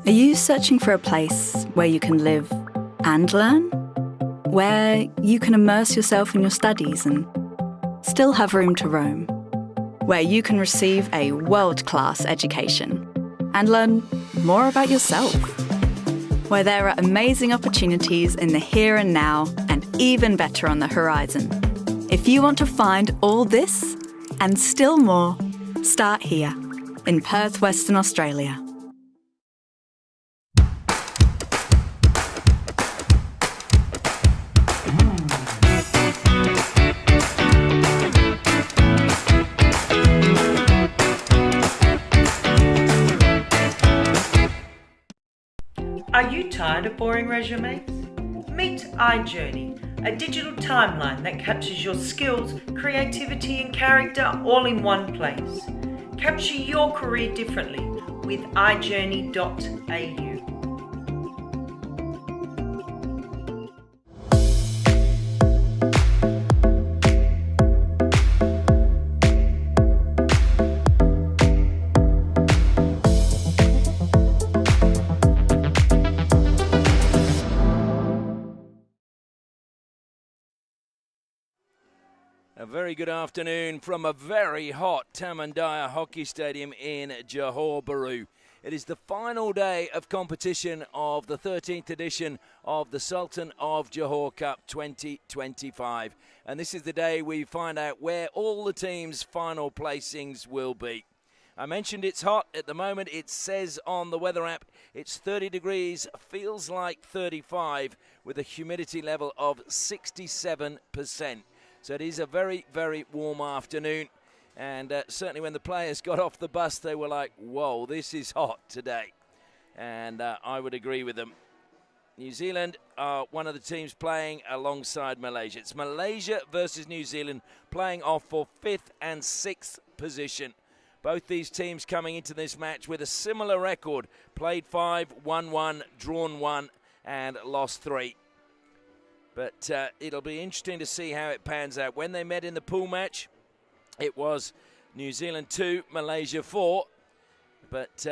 Are you searching for a place where you can live and learn? Where you can immerse yourself in your studies and still have room to roam? Where you can receive a world-class education and learn more about yourself? Where there are amazing opportunities in the here and now and even better on the horizon. If you want to find all this and still more, start here in Perth, Western Australia. Are you tired of boring resumes? Meet iJourney, a digital timeline that captures your skills, creativity and character all in one place. Capture your career differently with iJourney.au. A very good afternoon from a very hot Tamandaya Hockey Stadium in Johor Bahru. It is the final day of competition of the 13th edition of the Sultan of Johor Cup 2025. And this is the day we find out where all the teams' final placings will be. I mentioned it's hot at the moment. It says on the weather app it's 30 degrees, feels like 35 with a humidity level of 67%. So it is a very, very warm afternoon. And certainly when the players got off the bus, they were like, whoa, this is hot today. And I would agree with them. New Zealand are one of the teams playing alongside Malaysia. It's Malaysia versus New Zealand playing off for 5th and 6th position. Both these teams coming into this match with a similar record. Played 5, won 1, drawn 1 and lost 3. But it'll be interesting to see how it pans out. When they met in the pool match, it was New Zealand 2, Malaysia 4. But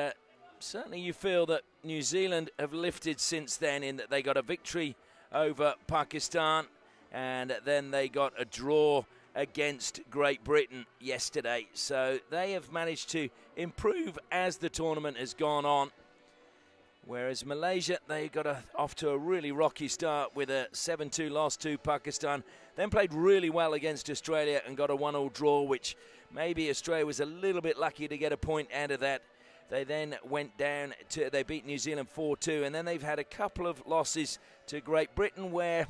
certainly you feel that New Zealand have lifted since then in that they got a victory over Pakistan and then they got a draw against Great Britain yesterday. So they have managed to improve as the tournament has gone on. Whereas Malaysia, they got off to a really rocky start with a 7-2 loss to Pakistan. Then played really well against Australia and got a 1-1 draw, which maybe Australia was a little bit lucky to get a point out of that. They then went down to, they beat New Zealand 4-2, and then they've had a couple of losses to Great Britain where,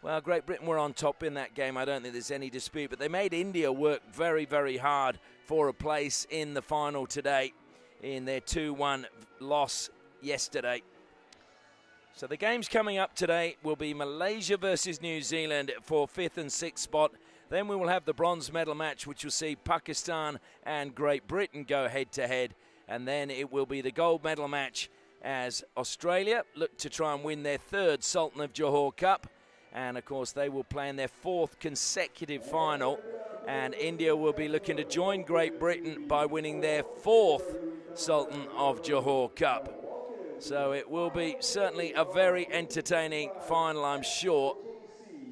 well, Great Britain were on top in that game. I don't think there's any dispute, but they made India work very, very hard for a place in the final today in their 2-1 loss yesterday. So the games coming up today will be Malaysia versus New Zealand for 5th and 6th spot. Then we will have the bronze medal match, which will see Pakistan and Great Britain go head to head. And then it will be the gold medal match as Australia look to try and win their 3rd Sultan of Johor Cup. And of course they will play in their 4th consecutive final. And India will be looking to join Great Britain by winning their 4th Sultan of Johor Cup. So it will be certainly a very entertaining final, I'm sure.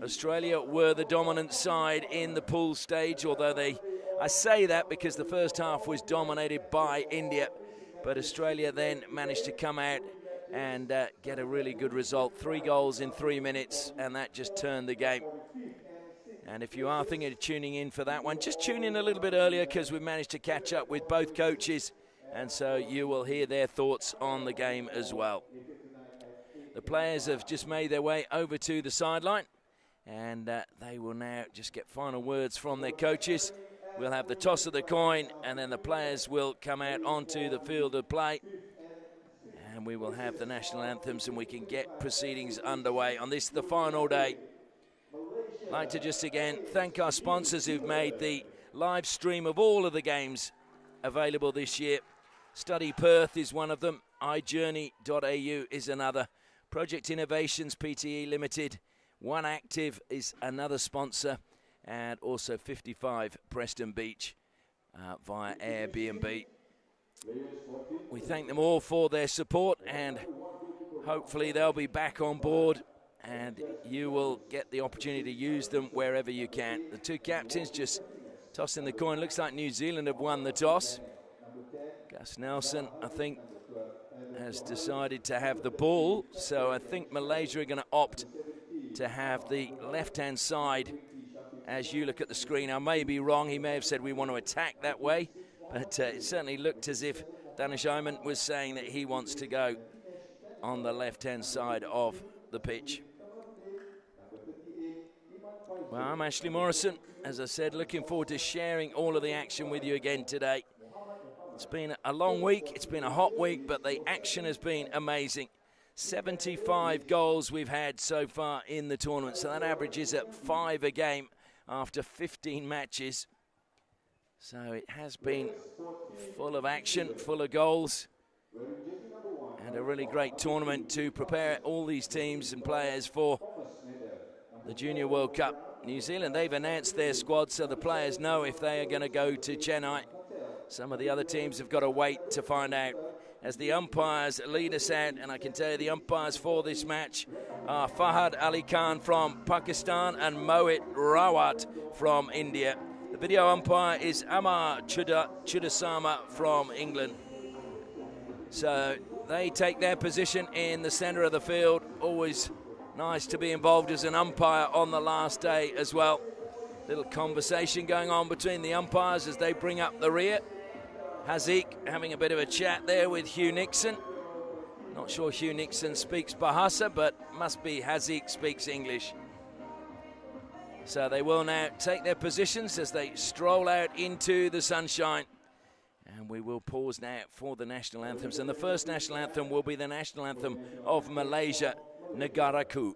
Australia were the dominant side in the pool stage, although I say that because the first half was dominated by India. But Australia then managed to come out and get a really good result. 3 goals in 3 minutes, and that just turned the game. And if you are thinking of tuning in for that one, just tune in a little bit earlier because we've managed to catch up with both coaches. And so you will hear their thoughts on the game as well. The players have just made their way over to the sideline. And they will now just get final words from their coaches. We'll have the toss of the coin. And then the players will come out onto the field of play. And we will have the national anthems and we can get proceedings underway on this, the final day. I'd like to just again thank our sponsors who've made the live stream of all of the games available this year. Study Perth is one of them. iJourney.au is another. Project Innovations Pte Limited. One Active is another sponsor. And also 55 Preston Beach via Airbnb. We thank them all for their support, and hopefully they'll be back on board and you will get the opportunity to use them wherever you can. The two captains just tossing the coin. Looks like New Zealand have won the toss. Gus Nelson, I think, has decided to have the ball, so I think Malaysia are going to opt to have the left-hand side. As you look at the screen, I may be wrong. He may have said we want to attack that way, but it certainly looked as if Danish Ayman was saying that he wants to go on the left-hand side of the pitch. Well, I'm Ashley Morrison. As I said, looking forward to sharing all of the action with you again today. It's been a long week, it's been a hot week, but the action has been amazing. 75 goals we've had so far in the tournament, so that averages at 5 a game after 15 matches. So it has been full of action, full of goals, and a really great tournament to prepare all these teams and players for the Junior World Cup. New Zealand, they've announced their squad, so the players know if they are going to go to Chennai. Some of the other teams have got to wait to find out as the umpires lead us out, and I can tell you the umpires for this match are Fahad Ali Khan from Pakistan and Mohit Rawat from India. The video umpire is Amar Chudasama from England. So they take their position in the centre of the field. Always nice to be involved as an umpire on the last day as well. Little conversation going on between the umpires as they bring up the rear. Haziq having a bit of a chat there with Hugh Nixon. Not sure Hugh Nixon speaks Bahasa, but must be Haziq speaks English. So they will now take their positions as they stroll out into the sunshine. And we will pause now for the national anthems. And the first national anthem will be the national anthem of Malaysia, Negaraku.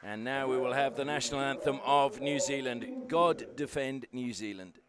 And now we will have the national anthem of New Zealand. God defend New Zealand.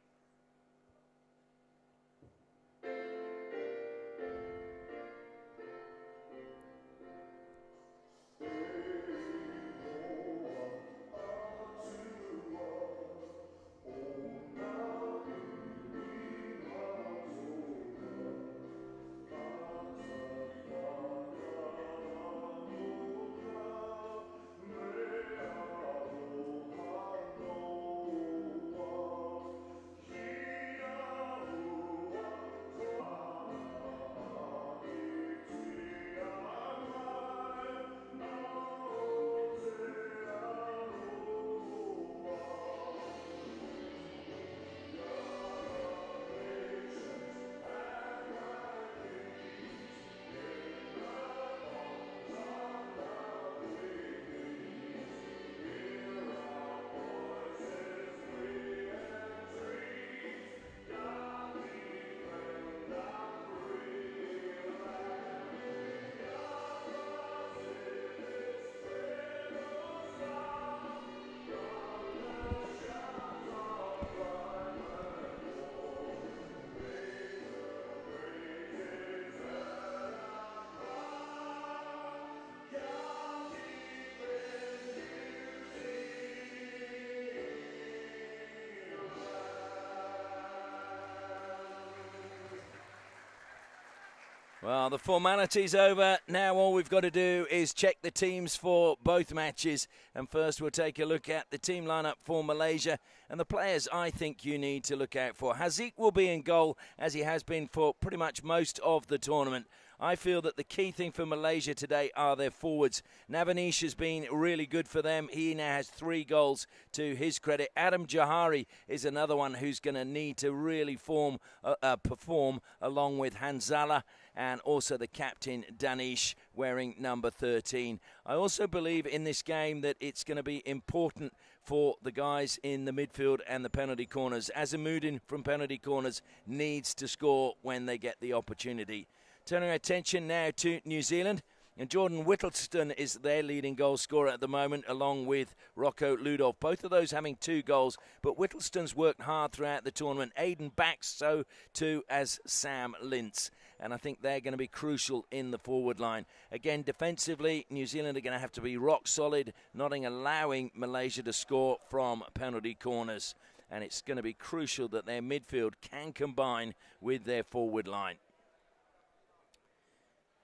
Well, the formality's over. Now all we've got to do is check the teams for both matches. And first we'll take a look at the team lineup for Malaysia and the players I think you need to look out for. Haziq will be in goal, as he has been for pretty much most of the tournament. I feel that the key thing for Malaysia today are their forwards. Navanish has been really good for them. He now has 3 goals to his credit. Adam Johari is another one who's going to need to really perform along with Hanzala and also the captain Danish wearing number 13. I also believe in this game that it's going to be important for the guys in the midfield and the penalty corners. Azimuddin from penalty corners needs to score when they get the opportunity. Turning our attention now to New Zealand, and Jordan Whittleston is their leading goal scorer at the moment, along with Rocco Ludolf. Both of those having 2 goals, but Whittleston's worked hard throughout the tournament. Aiden Bax, so too as Sam Lintz. And I think they're going to be crucial in the forward line. Again, defensively, New Zealand are going to have to be rock solid, not allowing Malaysia to score from penalty corners. And it's going to be crucial that their midfield can combine with their forward line.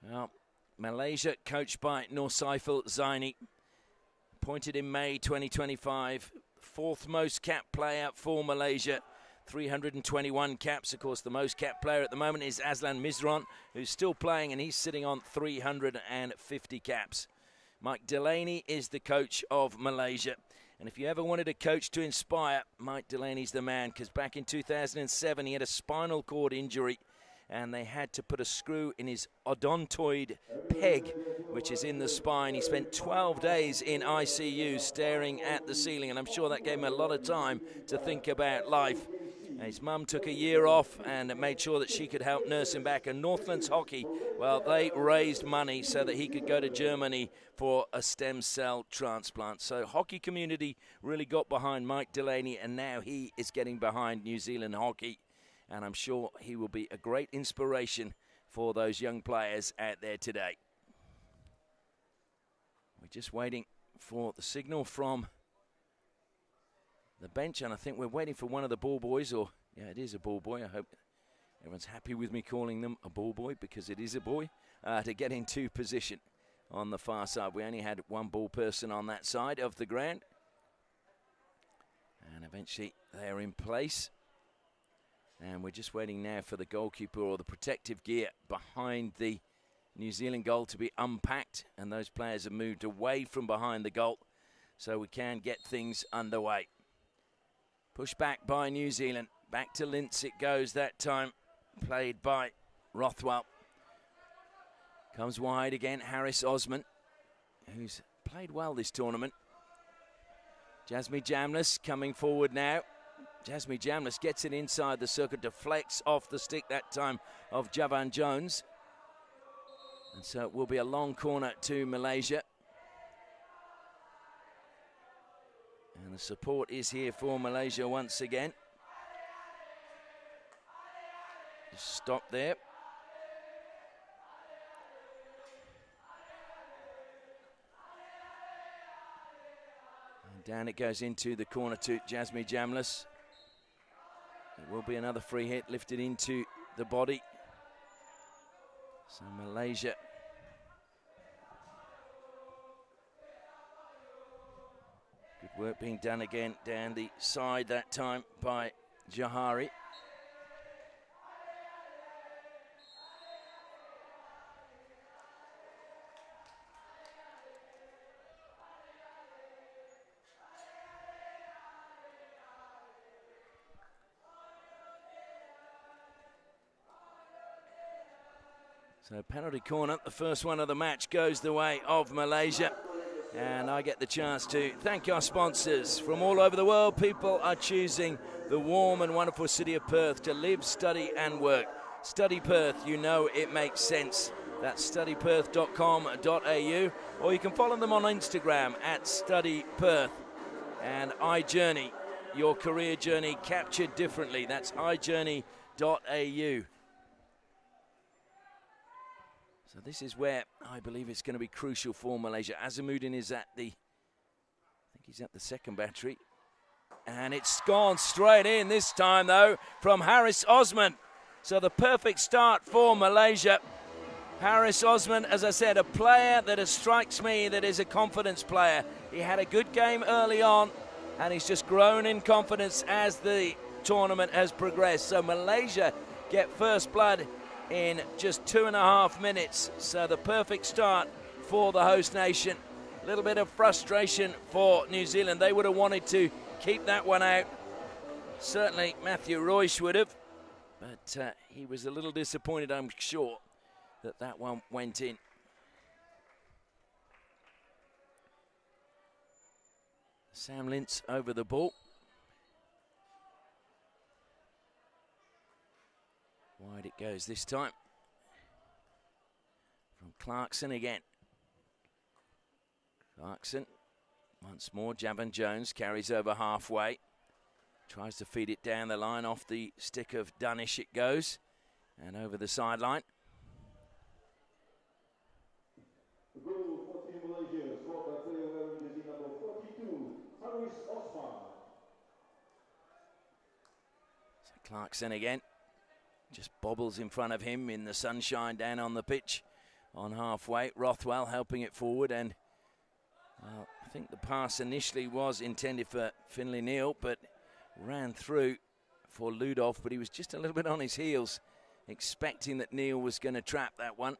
Well, Malaysia, coached by Nursaiful Zaini, appointed in May 2025, 4th most capped player for Malaysia, 321 caps. Of course, the most capped player at the moment is Aslan Mizran, who's still playing, and he's sitting on 350 caps. Mike Delaney is the coach of Malaysia. And if you ever wanted a coach to inspire, Mike Delaney's the man, because back in 2007, he had a spinal cord injury, and they had to put a screw in his odontoid peg, which is in the spine. He spent 12 days in ICU staring at the ceiling, and I'm sure that gave him a lot of time to think about life. And his mum took a year off and made sure that she could help nurse him back. And Northlands Hockey, well, they raised money so that he could go to Germany for a stem cell transplant. So hockey community really got behind Mike Delaney, and now he is getting behind New Zealand hockey. And I'm sure he will be a great inspiration for those young players out there today. We're just waiting for the signal from the bench, and I think we're waiting for one of the ball boys, or, yeah, it is a ball boy. I hope everyone's happy with me calling them a ball boy, because it is a boy, to get into position on the far side. We only had one ball person on that side of the ground. And eventually they're in place. And we're just waiting now for the goalkeeper or the protective gear behind the New Zealand goal to be unpacked. And those players have moved away from behind the goal so we can get things underway. Push back by New Zealand. Back to Lintz it goes that time. Played by Rothwell. Comes wide again, Harris Osman, who's played well this tournament. Jasmine Jamlis coming forward now. Jasmine Jamlis gets it inside the circle, deflects off the stick that time of Javan Jones. And so it will be a long corner to Malaysia. And the support is here for Malaysia once again. Just stop there. And down it goes into the corner to Jasmine Jamlis. It will be another free hit lifted into the body. So Malaysia good work being done again down the side that time by Johari. So penalty corner, the first one of the match, goes the way of Malaysia. And I get the chance to thank our sponsors. From all over the world, people are choosing the warm and wonderful city of Perth to live, study and work. Study Perth, you know it makes sense. That's studyperth.com.au, or you can follow them on Instagram at studyperth. And iJourney, your career journey captured differently. That's iJourney.au. So this is where I believe it's going to be crucial for Malaysia. Azimuddin is at the, I think he's at the second battery. And it's gone straight in this time, though, from Harris Osman. So the perfect start for Malaysia. Harris Osman, as I said, a player that strikes me that is a confidence player. He had a good game early on, and he's just grown in confidence as the tournament has progressed. So Malaysia get first blood in just 2.5 minutes. So the perfect start for the host nation. A little bit of frustration for New Zealand. They would have wanted to keep that one out. Certainly Matthew Royce would have, but he was a little disappointed, I'm sure, that one went in. Sam Lintz over the ball. Wide it goes this time. From Clarkson again. Clarkson once more. Javon Jones carries over halfway. Tries to feed it down the line. Off the stick of Danish it goes. And over the sideline. So Clarkson again. Just bobbles in front of him in the sunshine down on the pitch on halfway. Rothwell helping it forward, and I think the pass initially was intended for Finlay Neal, but ran through for Ludov, but he was just a little bit on his heels, expecting that Neal was going to trap that one.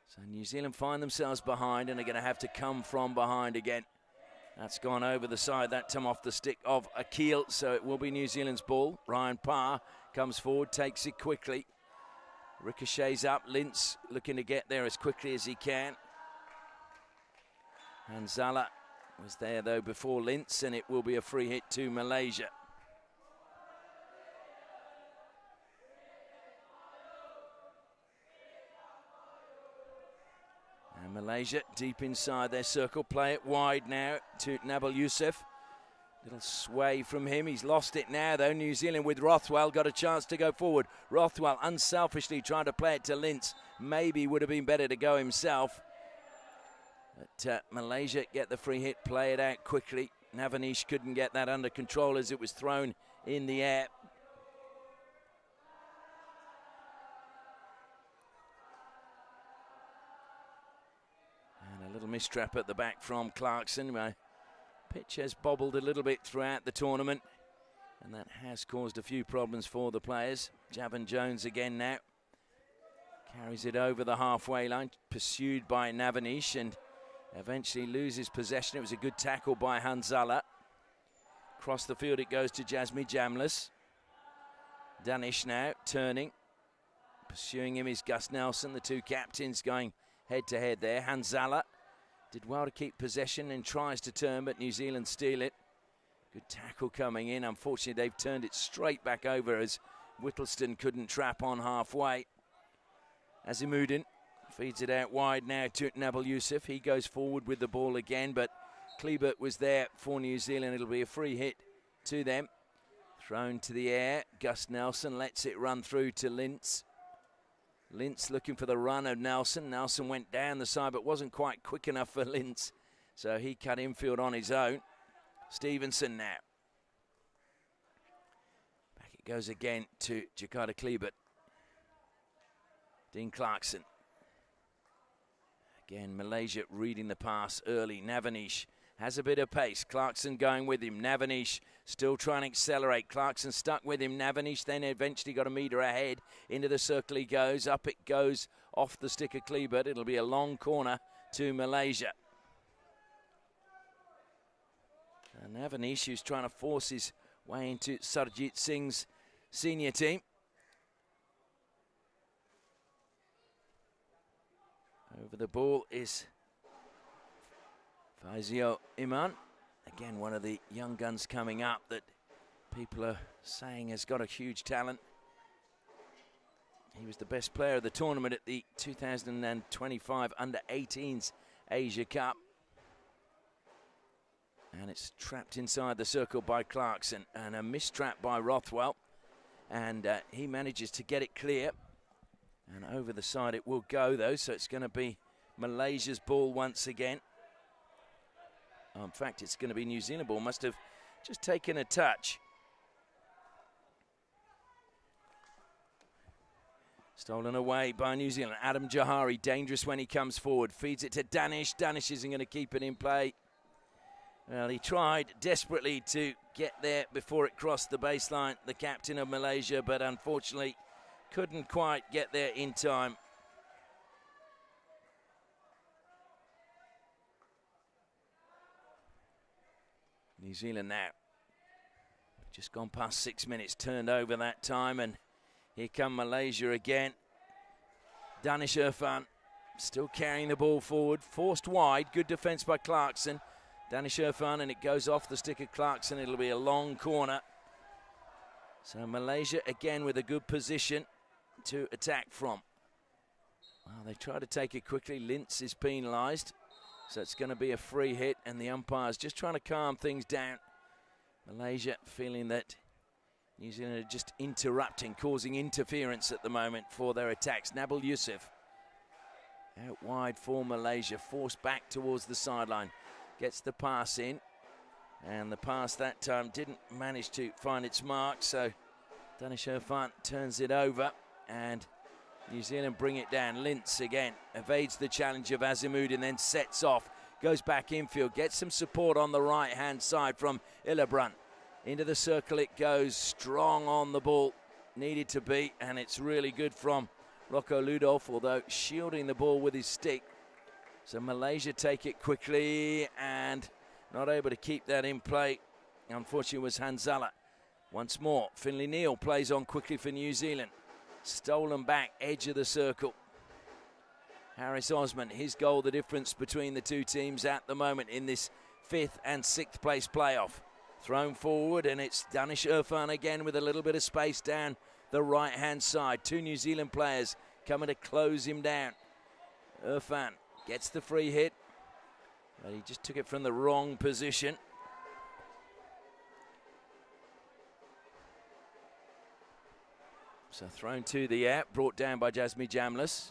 So New Zealand find themselves behind and are going to have to come from behind again. That's gone over the side, that time off the stick of Akil, so it will be New Zealand's ball. Ryan Parr comes forward, takes it quickly. Ricochets up, Lintz looking to get there as quickly as he can. Hanzala was there though before Lintz, and it will be a free hit to Malaysia. And Malaysia deep inside their circle, play it wide now to Nabil Youssef. Little sway from him, he's lost it now though. New Zealand with Rothwell got a chance to go forward. Rothwell unselfishly trying to play it to Lintz. Maybe would have been better to go himself. But Malaysia get the free hit, play it out quickly. Navanish couldn't get that under control as it was thrown in the air. And a little mistrap at the back from Clarkson. My pitch has bobbled a little bit throughout the tournament, and that has caused a few problems for the players. Javon Jones again now. Carries it over the halfway line, pursued by Navanish, and eventually loses possession. It was a good tackle by Hanzala. Across the field it goes to Jasmine Jamlis. Danish now turning. Pursuing him is Gus Nelson. The two captains going head to head there. Hanzala did well to keep possession and tries to turn, but New Zealand steal it. Good tackle coming in. Unfortunately, they've turned it straight back over as Whittleston couldn't trap on halfway. Azimudin feeds it out wide now to Nabil Youssef. He goes forward with the ball again, but Klebert was there for New Zealand. It'll be a free hit to them. Thrown to the air. Gus Nelson lets it run through to Lintz. Lintz looking for the run of Nelson. Nelson went down the side but wasn't quite quick enough for Lintz, so he cut infield on his own. Stevenson now. Back it goes again to Jakarta Klebert. Dean Clarkson. Again, Malaysia reading the pass early. Navanish has a bit of pace. Clarkson going with him. Navanish still trying to accelerate. Clarkson stuck with him. Navanish then eventually got a metre ahead. Into the circle he goes. Up it goes off the stick of Klebert. It'll be a long corner to Malaysia. And Navanish, who's trying to force his way into Sarjit Singh's senior team. Over the ball is Fazio Iman. Again, one of the young guns coming up that people are saying has got a huge talent. He was the best player of the tournament at the 2025 Under-18s Asia Cup. And it's trapped inside the circle by Clarkson, and a mistrap by Rothwell. And he manages to get it clear. And over the side it will go though, so it's going to be Malaysia's ball once again. In fact, it's going to be New Zealand ball. Must have just taken a touch. Stolen away by New Zealand. Adam Johari, dangerous when he comes forward. Feeds it to Danish. Danish isn't going to keep it in play. Well, he tried desperately to get there before it crossed the baseline, the captain of Malaysia, but unfortunately couldn't quite get there in time. New Zealand now. Just gone past 6 minutes, turned over that time, and here come Malaysia again. Danish Irfan still carrying the ball forward, forced wide, good defence by Clarkson. Danish Irfan, and it goes off the stick of Clarkson. It'll be a long corner. So Malaysia again with a good position to attack from. Well, they try to take it quickly. Lintz is penalised, so it's going to be a free hit, and the umpire's just trying to calm things down. Malaysia feeling that New Zealand are just interrupting, causing interference at the moment for their attacks. Nabil Yusuf out wide for Malaysia, forced back towards the sideline. Gets the pass in, and the pass that time didn't manage to find its mark, so Danish Irfan turns it over, and New Zealand bring it down. Lintz again evades the challenge of Azimud and then sets off. Goes back infield, gets some support on the right-hand side from Illebrand. Into the circle it goes, strong on the ball, needed to be, and it's really good from Rocco Ludolf, although shielding the ball with his stick. So Malaysia take it quickly and not able to keep that in play. Unfortunately, was Hanzala. Once more, Finlay Neal plays on quickly for New Zealand. Stolen back, edge of the circle. Harris Osman, his goal, the difference between the two teams at the moment in this 5th and 6th place playoff. Thrown forward, and it's Danish Irfan again with a little bit of space down the right-hand side. 2 New Zealand players coming to close him down. Irfan gets the free hit, but he just took it from the wrong position. So thrown to the air, brought down by Jasmine Jamlis.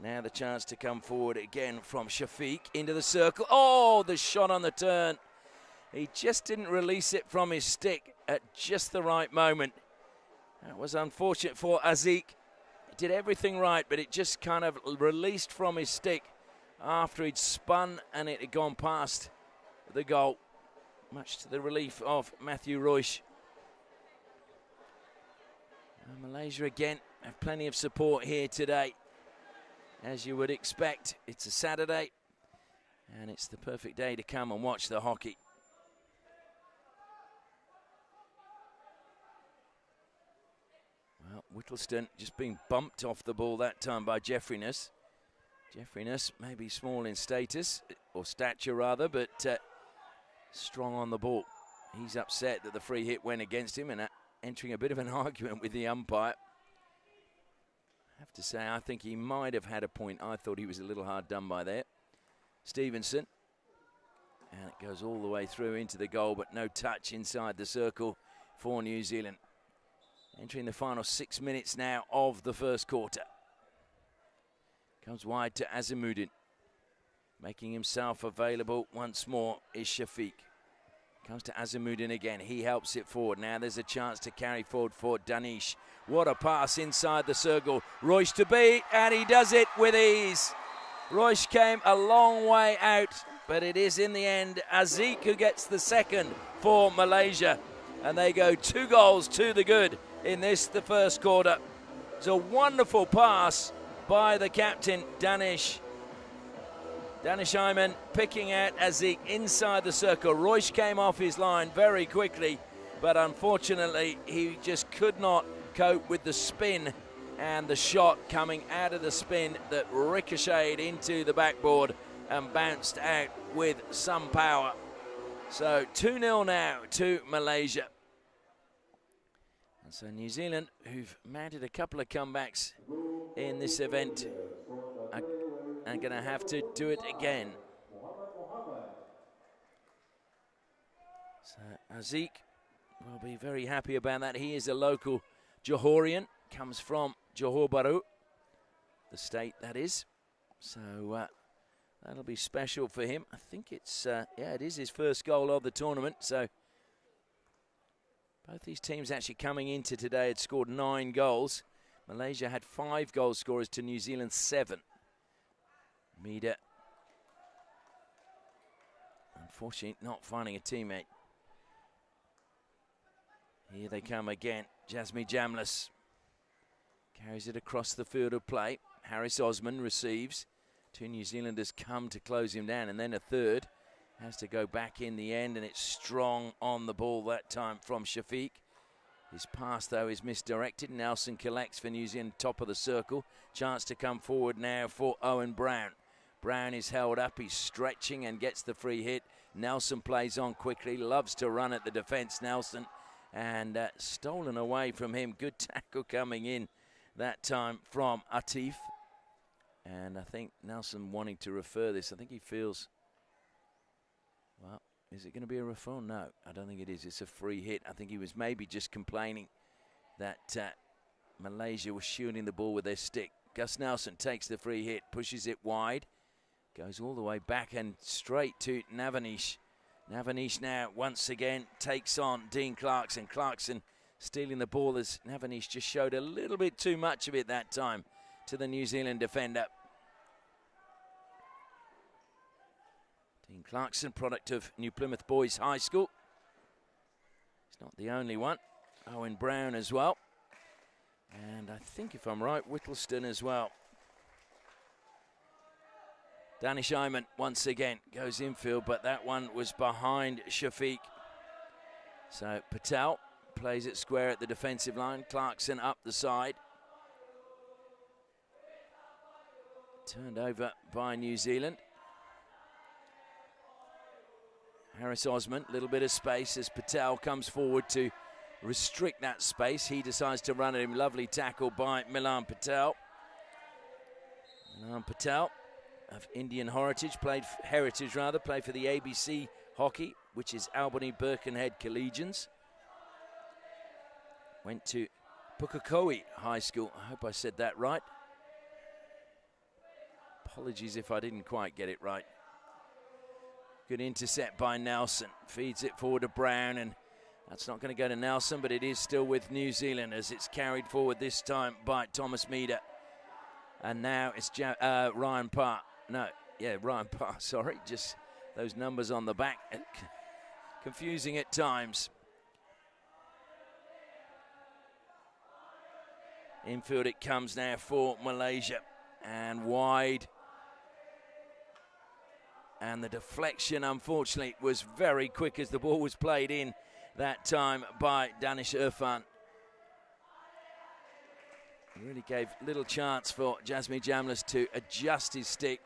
Now the chance to come forward again from Shafiq into the circle. Oh, the shot on the turn. He just didn't release it from his stick at just the right moment. That was unfortunate for Aziz. He did everything right, but it just kind of released from his stick after he'd spun and it had gone past the goal, much to the relief of Matthew Royce. Malaysia again have plenty of support here today. As you would expect, it's a Saturday, and it's the perfect day to come and watch the hockey. Well, Whittleston just being bumped off the ball that time by Jeffrey Nuss. Jeffrey Nuss may be small in status, or stature rather, but strong on the ball. He's upset that the free hit went against him and entering a bit of an argument with the umpire. I have to say, I think he might have had a point. I thought he was a little hard done by there. Stevenson. And it goes all the way through into the goal, but no touch inside the circle for New Zealand. Entering the final 6 minutes now of the first quarter. Comes wide to Azimuddin. Making himself available once more is Shafiq. Comes to Azimuddin again. He helps it forward. Now there's a chance to carry forward for Danish. What a pass inside the circle. Royce to beat, and he does it with ease. Royce came a long way out, but it is in the end Aziz who gets the second for Malaysia. And they go 2 goals to the good in this, the first quarter. It's a wonderful pass by the captain, Danish Ayman, picking out Aziz inside the circle. Royce came off his line very quickly, but unfortunately he just could not cope with the spin and the shot coming out of the spin that ricocheted into the backboard and bounced out with some power. So 2-0 now to Malaysia. And so New Zealand, who've mounted a couple of comebacks in this event, are going to have to do it again. So Aziz will be very happy about that. He is a local Johorian, comes from Johor Bahru, the state that is. So that'll be special for him. I think it's, it is his first goal of the tournament. So both these teams actually coming into today had scored 9 goals. Malaysia had 5 goal scorers to New Zealand 7. Mida, unfortunately, not finding a teammate. Here they come again. Jasmine Jamlis carries it across the field of play. Harris Osman receives. 2 New Zealanders come to close him down, and then a third has to go back in the end, and it's strong on the ball that time from Shafiq. His pass, though, is misdirected. Nelson collects for New Zealand, top of the circle. Chance to come forward now for Owen Brown. Brown is held up, he's stretching and gets the free hit. Nelson plays on quickly, loves to run at the defence, Nelson. And stolen away from him. Good tackle coming in that time from Atif. And I think Nelson wanting to refer this. I think he feels, well, is it going to be a referral? No, I don't think it is. It's a free hit. I think he was maybe just complaining that Malaysia was shooting the ball with their stick. Gus Nelson takes the free hit, pushes it wide, goes all the way back and straight to Navanish. Navanish now once again takes on Dean Clarkson. Clarkson stealing the ball as Navanish just showed a little bit too much of it that time to the New Zealand defender. Dean Clarkson, product of New Plymouth Boys High School. He's not the only one. Owen Brown as well. And I think, if I'm right, Whittleston as well. Danish Ayman once again goes infield, but that one was behind Shafiq. So Patel plays it square at the defensive line. Clarkson up the side. Turned over by New Zealand. Harris Osman, little bit of space as Patel comes forward to restrict that space. He decides to run at him. Lovely tackle by Milan Patel. Milan Patel of Indian heritage, played for the ABC Hockey, which is Albany Birkenhead Collegians. Went to Pukekohe High School. I hope I said that right. Apologies if I didn't quite get it right. Good intercept by Nelson. Feeds it forward to Brown, and that's not going to go to Nelson, but it is still with New Zealand as it's carried forward this time by Thomas Mida. And now it's Ryan Parr. Ryan Parr, sorry. Just those numbers on the back. Confusing at times. Infield it comes now for Malaysia. And wide. And the deflection, unfortunately, was very quick as the ball was played in that time by Danish Irfan. Really gave little chance for Jasmine Jamlis to adjust his stick.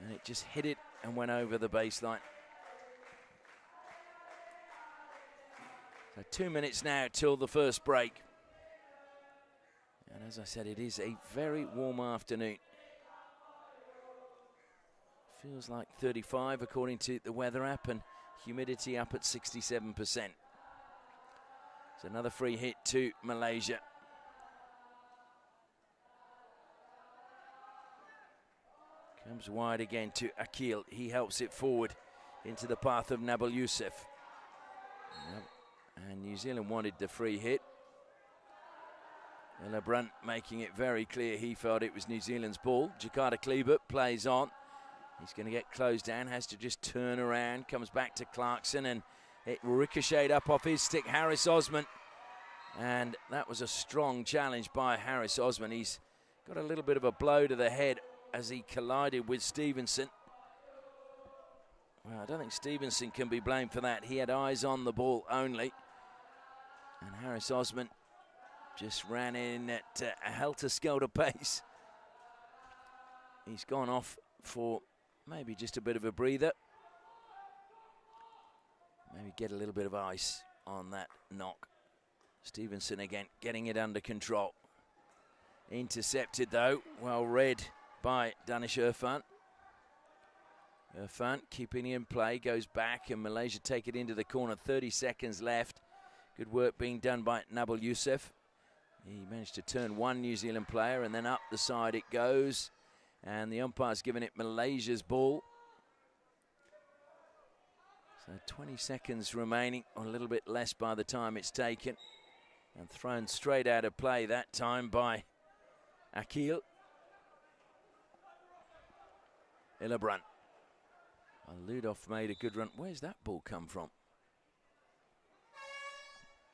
And it just hit it and went over the baseline. So 2 minutes now till the first break. And as I said, it is a very warm afternoon. Feels like 35 according to the weather app, and humidity up at 67%. So another free hit to Malaysia. Comes wide again to Akil. He helps it forward into the path of Nabil Youssef. And New Zealand wanted the free hit. And LeBrunt making it very clear he felt it was New Zealand's ball. Jakarta Klebert plays on. He's going to get closed down, has to just turn around, comes back to Clarkson, and it ricocheted up off his stick, Harris Osman. And that was a strong challenge by Harris Osman. He's got a little bit of a blow to the head as he collided with Stevenson. Well, I don't think Stevenson can be blamed for that. He had eyes on the ball only. And Harris Osman just ran in at a helter-skelter pace. He's gone off for maybe just a bit of a breather. Maybe get a little bit of ice on that knock. Stevenson again getting it under control. Intercepted though, well read by Danish Irfan. Irfan keeping in play, goes back, and Malaysia take it into the corner. 30 seconds left. Good work being done by Nabil Youssef. He managed to turn one New Zealand player, and then up the side it goes. And the umpire's given it Malaysia's ball. So 20 seconds remaining, or a little bit less by the time it's taken. And thrown straight out of play that time by acheve. Hillebrand. Well, Ludolf made a good run. Where's that ball come from?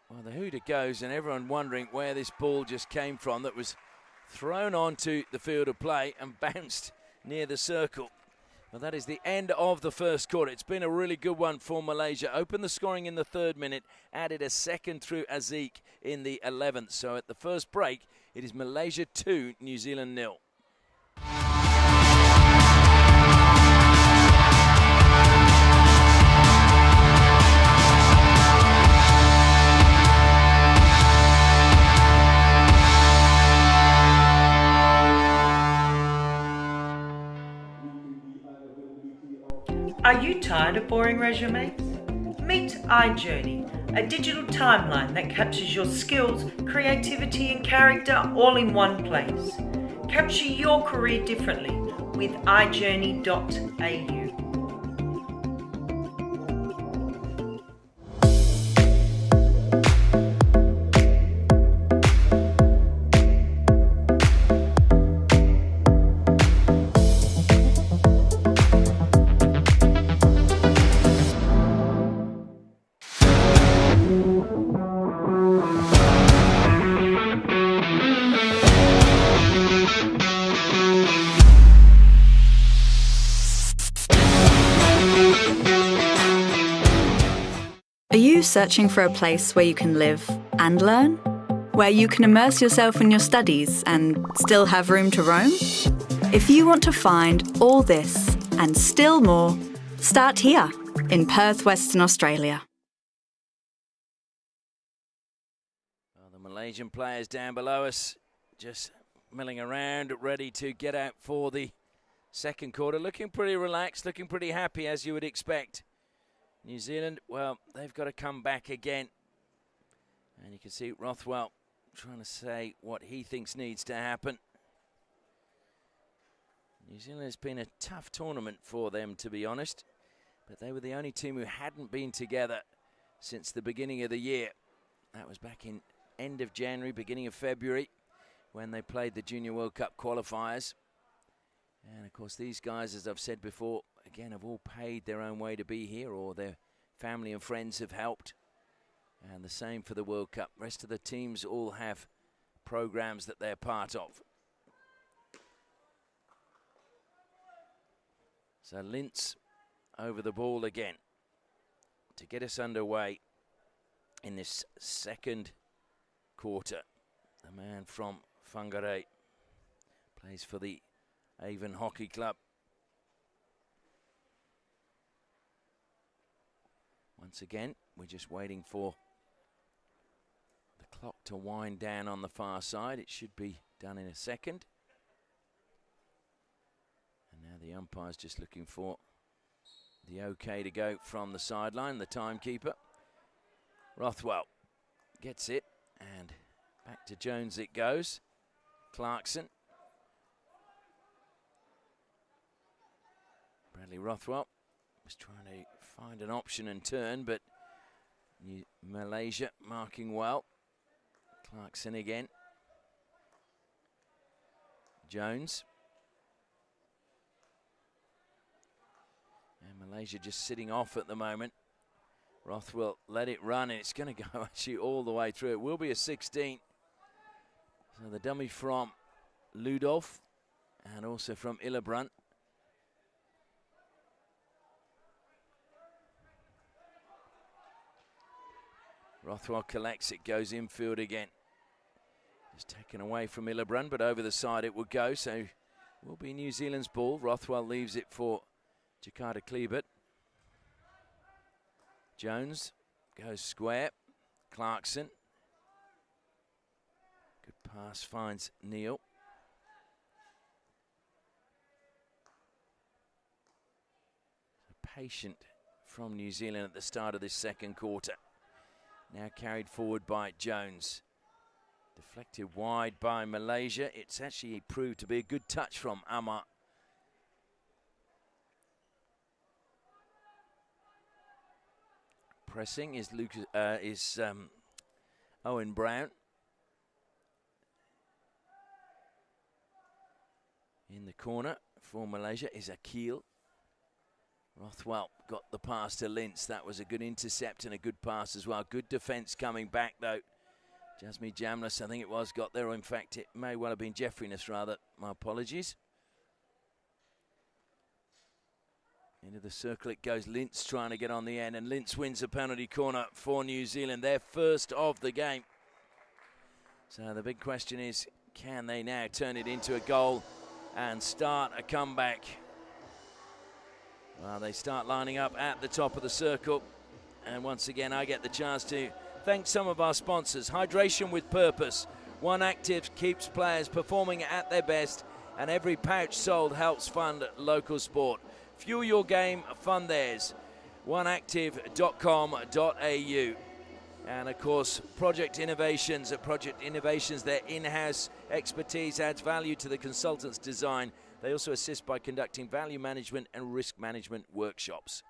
Well, the hooter goes, and everyone wondering where this ball just came from that was thrown onto the field of play and bounced near the circle. Well, that is the end of the first quarter. It's been a really good one for Malaysia. Opened the scoring in the 3rd minute, added a second through acheve in the 11th. So at the first break, it is Malaysia 2, New Zealand 0. Are you tired of boring resumes? Meet iJourney, a digital timeline that captures your skills, creativity and character all in one place. Capture your career differently with iJourney.au. Are you searching for a place where you can live and learn? Where you can immerse yourself in your studies and still have room to roam? If you want to find all this and still more, start here in Perth, Western Australia. Well, the Malaysian players down below us just milling around, ready to get out for the second quarter. Looking pretty relaxed, looking pretty happy, as you would expect. New Zealand, well, they've got to come back again. And you can see Rothwell trying to say what he thinks needs to happen. New Zealand has been a tough tournament for them, to be honest. But they were the only team who hadn't been together since the beginning of the year. That was back in end of January, beginning of February, when they played the Junior World Cup qualifiers. And of course, these guys, as I've said before, again, have all paid their own way to be here, or their family and friends have helped. And the same for the World Cup. Rest of the teams all have programs that they're part of. So Lintz over the ball again to get us underway in this second quarter. The man from Whangarei plays for the Avon Hockey Club. Once again, we're just waiting for the clock to wind down on the far side. It should be done in a second. And now the umpire's just looking for the okay to go from the sideline, the timekeeper. Rothwell gets it, and back to Jones it goes. Clarkson. Bradley Rothwell was trying to find an option and turn, but Malaysia marking well. Clarkson again. Jones. And Malaysia just sitting off at the moment. Rothwell let it run, and it's going to go actually all the way through. It will be a 16. So the dummy from Ludolf and also from Hillebrand. Rothwell collects it, goes infield again. It's taken away from Hillebrand, but over the side it will go, so it will be New Zealand's ball. Rothwell leaves it for Jakarta Klebert. Jones goes square. Clarkson. Good pass, finds Neil. Patient from New Zealand at the start of this second quarter. Now carried forward by Jones. Deflected wide by Malaysia. It's actually proved to be a good touch from Amar. Pressing is Owen Brown. In the corner for Malaysia is Akil. Rothwell got the pass to Lintz. That was a good intercept and a good pass as well. Good defence coming back though. Jasmine Jamlis, I think it was, got there. In fact, it may well have been Jeffriness rather. My apologies. Into the circle it goes. Lintz trying to get on the end, and Lintz wins a penalty corner for New Zealand, their first of the game. So the big question is, can they now turn it into a goal and start a comeback? Well, they start lining up at the top of the circle. And once again, I get the chance to thank some of our sponsors. Hydration with purpose. One Active keeps players performing at their best, and every pouch sold helps fund local sport. Fuel your game, fund theirs. oneactive.com.au. And of course, Project Innovations. At Project Innovations, their in-house expertise adds value to the consultant's design. They also assist by conducting value management and risk management workshops.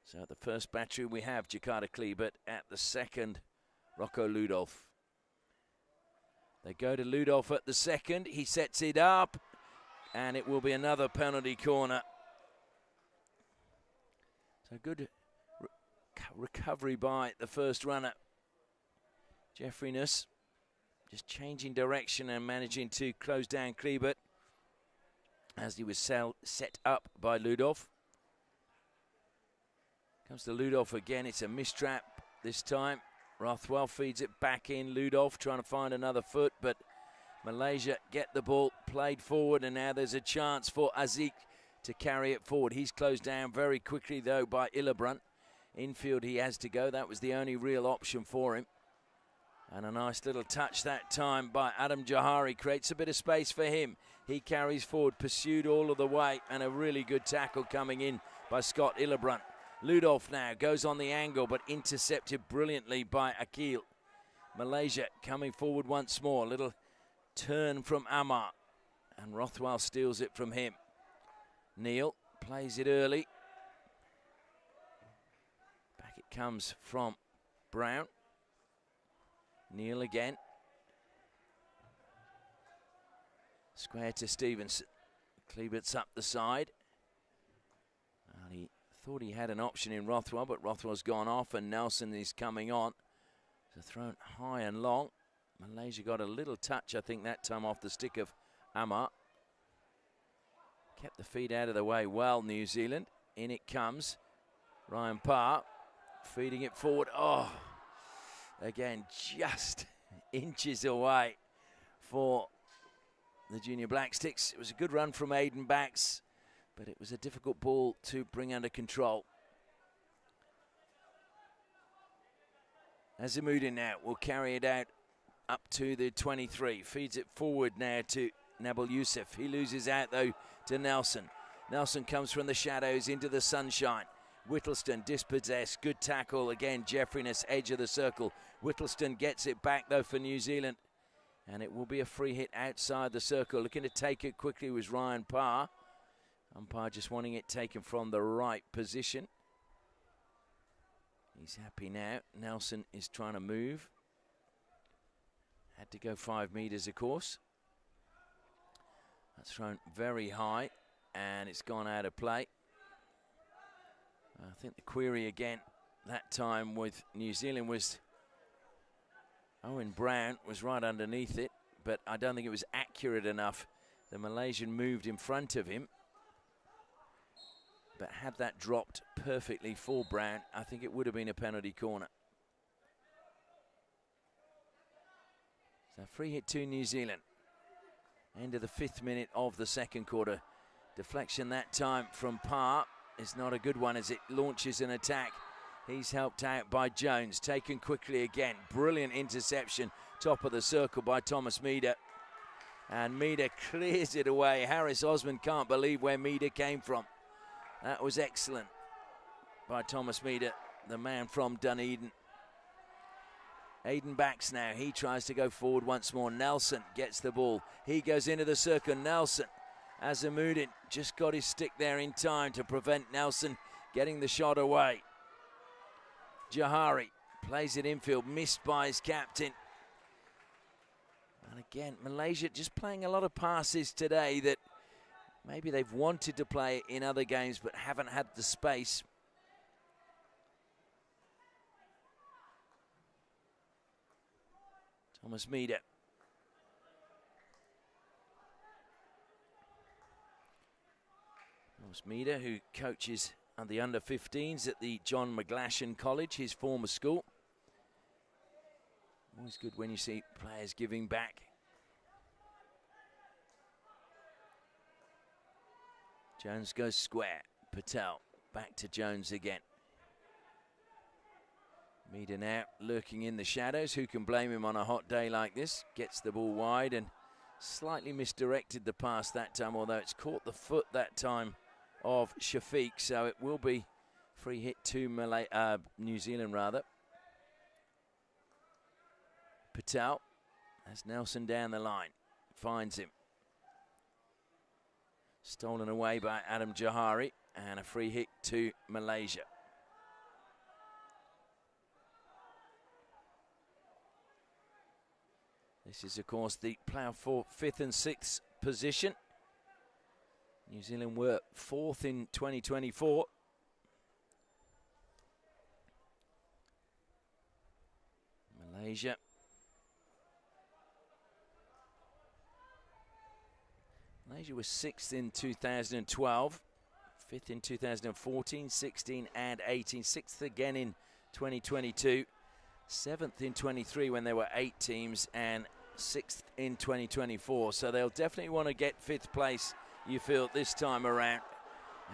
So at the first battery, we have Jakarta Klebert. At the second, Rocco Ludolf. They go to Ludolf at the second. He sets it up, and it will be another penalty corner. So good recovery by the first runner. Jeffriness just changing direction and managing to close down Klebert as he was set up by Ludolf. Comes to Ludolf again. It's a mistrap this time. Rothwell feeds it back in. Ludolf trying to find another foot, but Malaysia get the ball played forward, and now there's a chance for Azik to carry it forward. He's closed down very quickly though by Illebrandt. Infield he has to go. That was the only real option for him. And a nice little touch that time by Adam Johari creates a bit of space for him. He carries forward, pursued all of the way, and a really good tackle coming in by Scott Illebrandt. Ludolf now goes on the angle, but intercepted brilliantly by Akil. Malaysia coming forward once more. Little turn from Amar, and Rothwell steals it from him. Neil plays it early. Back it comes from Brown. Neil again. Square to Stevenson. Klebert's up the side. And he thought he had an option in Rothwell, but Rothwell's gone off and Nelson is coming on. So thrown high and long. Malaysia got a little touch, I think, that time off the stick of Amar. Kept the feet out of the way well, New Zealand. In it comes. Ryan Parr feeding it forward. Oh, again, just inches away for the Junior Black Sticks. It was a good run from Aiden Backs, but it was a difficult ball to bring under control. Azimuddin now will carry it out up to the 23. Feeds it forward now to Nabil Youssef. He loses out though to Nelson. Nelson comes from the shadows into the sunshine. Whittleston dispossessed. Good tackle again. Jeffriness, edge of the circle. Whittleston gets it back though for New Zealand. And it will be a free hit outside the circle. Looking to take it quickly was Ryan Parr. Umpire just wanting it taken from the right position. He's happy now. Nelson is trying to move. Had to go 5 meters, of course. That's thrown very high, and it's gone out of play. I think the query again that time with New Zealand was Owen Brown was right underneath it, but I don't think it was accurate enough. The Malaysian moved in front of him, but had that dropped perfectly for Brown, I think it would have been a penalty corner. So free hit to New Zealand. End of the 5th minute of the second quarter. Deflection that time from Parr is not a good one as it launches an attack. He's helped out by Jones. Taken quickly again. Brilliant interception. Top of the circle by Thomas Meader. And Meader clears it away. Harris Osmond can't believe where Meader came from. That was excellent by Thomas Meader, the man from Dunedin. Aiden Backs now. He tries to go forward once more. Nelson gets the ball. He goes into the circle. Nelson. Azimuddin just got his stick there in time to prevent Nelson getting the shot away. Johari plays it infield, missed by his captain. And again, Malaysia just playing a lot of passes today that maybe they've wanted to play in other games but haven't had the space. Thomas Meader. Thomas Meader, who coaches on the under-15s at the John McGlashan College, his former school. Always good when you see players giving back. Jones goes square. Patel back to Jones again. Meader now lurking in the shadows. Who can blame him on a hot day like this? Gets the ball wide and slightly misdirected the pass that time, although it's caught the foot that time of Shafiq, so it will be free hit to New Zealand rather. Patel has Nelson down the line, finds him. Stolen away by Adam Johari, and a free hit to Malaysia. This is, of course, the playoff for 5th and 6th position. New Zealand were 4th in 2024. Malaysia. Malaysia was 6th in 2012, 5th in 2014, 16 and 18, 6th again in 2022, 7th in 23 when there were 8 teams, and 6th in 2024. So they'll definitely want to get 5th place, you feel, this time around.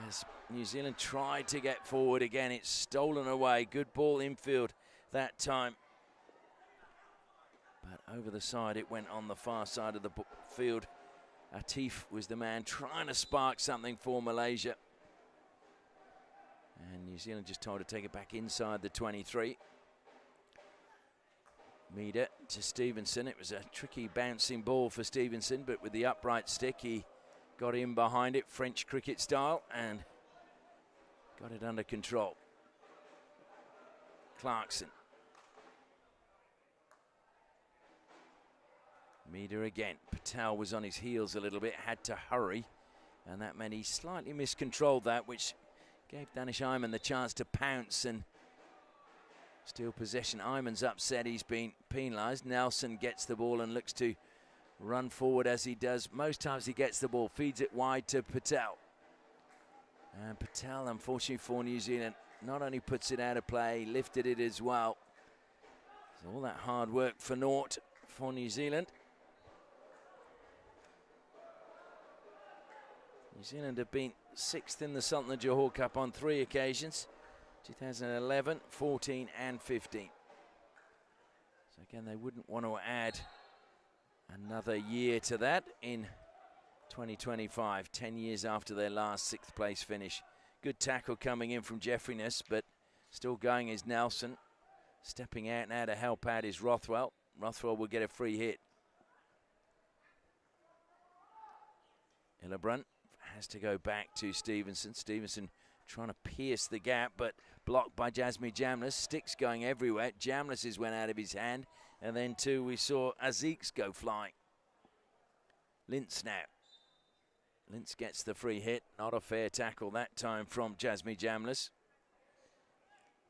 As New Zealand tried to get forward again, it's stolen away. Good ball infield that time. But over the side, it went on the far side of the field. Atif was the man trying to spark something for Malaysia. And New Zealand just told to take it back inside the 23. Meader to Stevenson. It was a tricky bouncing ball for Stevenson, but with the upright stick, he got in behind it, French cricket style, and got it under control. Clarkson. Meader again. Patel was on his heels a little bit, had to hurry, and that meant he slightly miscontrolled that, which gave Danish Ayman the chance to pounce and steal possession. Ayman's upset, he's been penalised. Nelson gets the ball and looks to run forward as he does. Most times he gets the ball, feeds it wide to Patel. And Patel, unfortunately for New Zealand, not only puts it out of play, lifted it as well. So all that hard work for naught for New Zealand. New Zealand have been 6th in the Sultan of Johor Cup on 3 occasions, 2011, 14 and 15. So again, they wouldn't want to add another year to that in 2025, 10 years after their last 6th place finish. Good tackle coming in from Jeffrey-ness, but still going is Nelson. Stepping out now to help out is Rothwell. Rothwell will get a free hit. Hillebrand has to go back to Stevenson. Stevenson trying to pierce the gap, but blocked by Jasmine Jamlis. Sticks going everywhere. Jamlis's went out of his hand. And then too, we saw Aziz go flying. Lintz now. Lintz gets the free hit. Not a fair tackle that time from Jasmine Jamlis.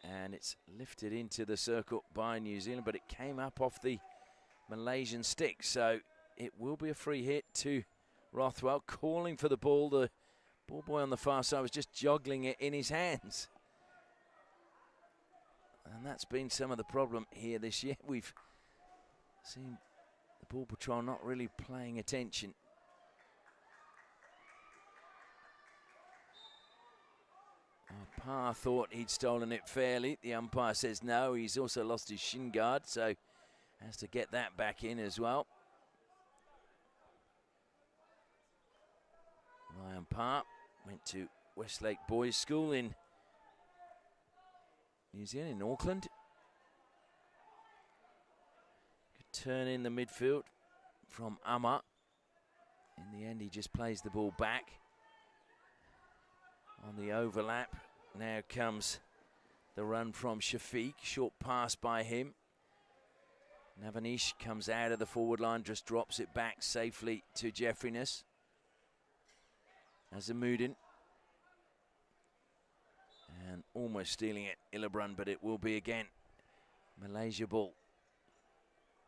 And it's lifted into the circle by New Zealand, but it came up off the Malaysian stick. So it will be a free hit to Rothwell, calling for the ball. The ball boy on the far side was just juggling it in his hands. And that's been some of the problem here this year. We've seen the ball patrol not really paying attention. Parr thought he'd stolen it fairly. The umpire says no. He's also lost his shin guard, so has to get that back in as well. Ryan Parr went to Westlake Boys School in New Zealand, in Auckland. Good turn in the midfield from Amar. In the end, he just plays the ball back. On the overlap, now comes the run from Shafiq. Short pass by him. Navanish comes out of the forward line, just drops it back safely to Jeffriness. Azamuddin. And almost stealing it, Illebrun, but it will be again Malaysia ball.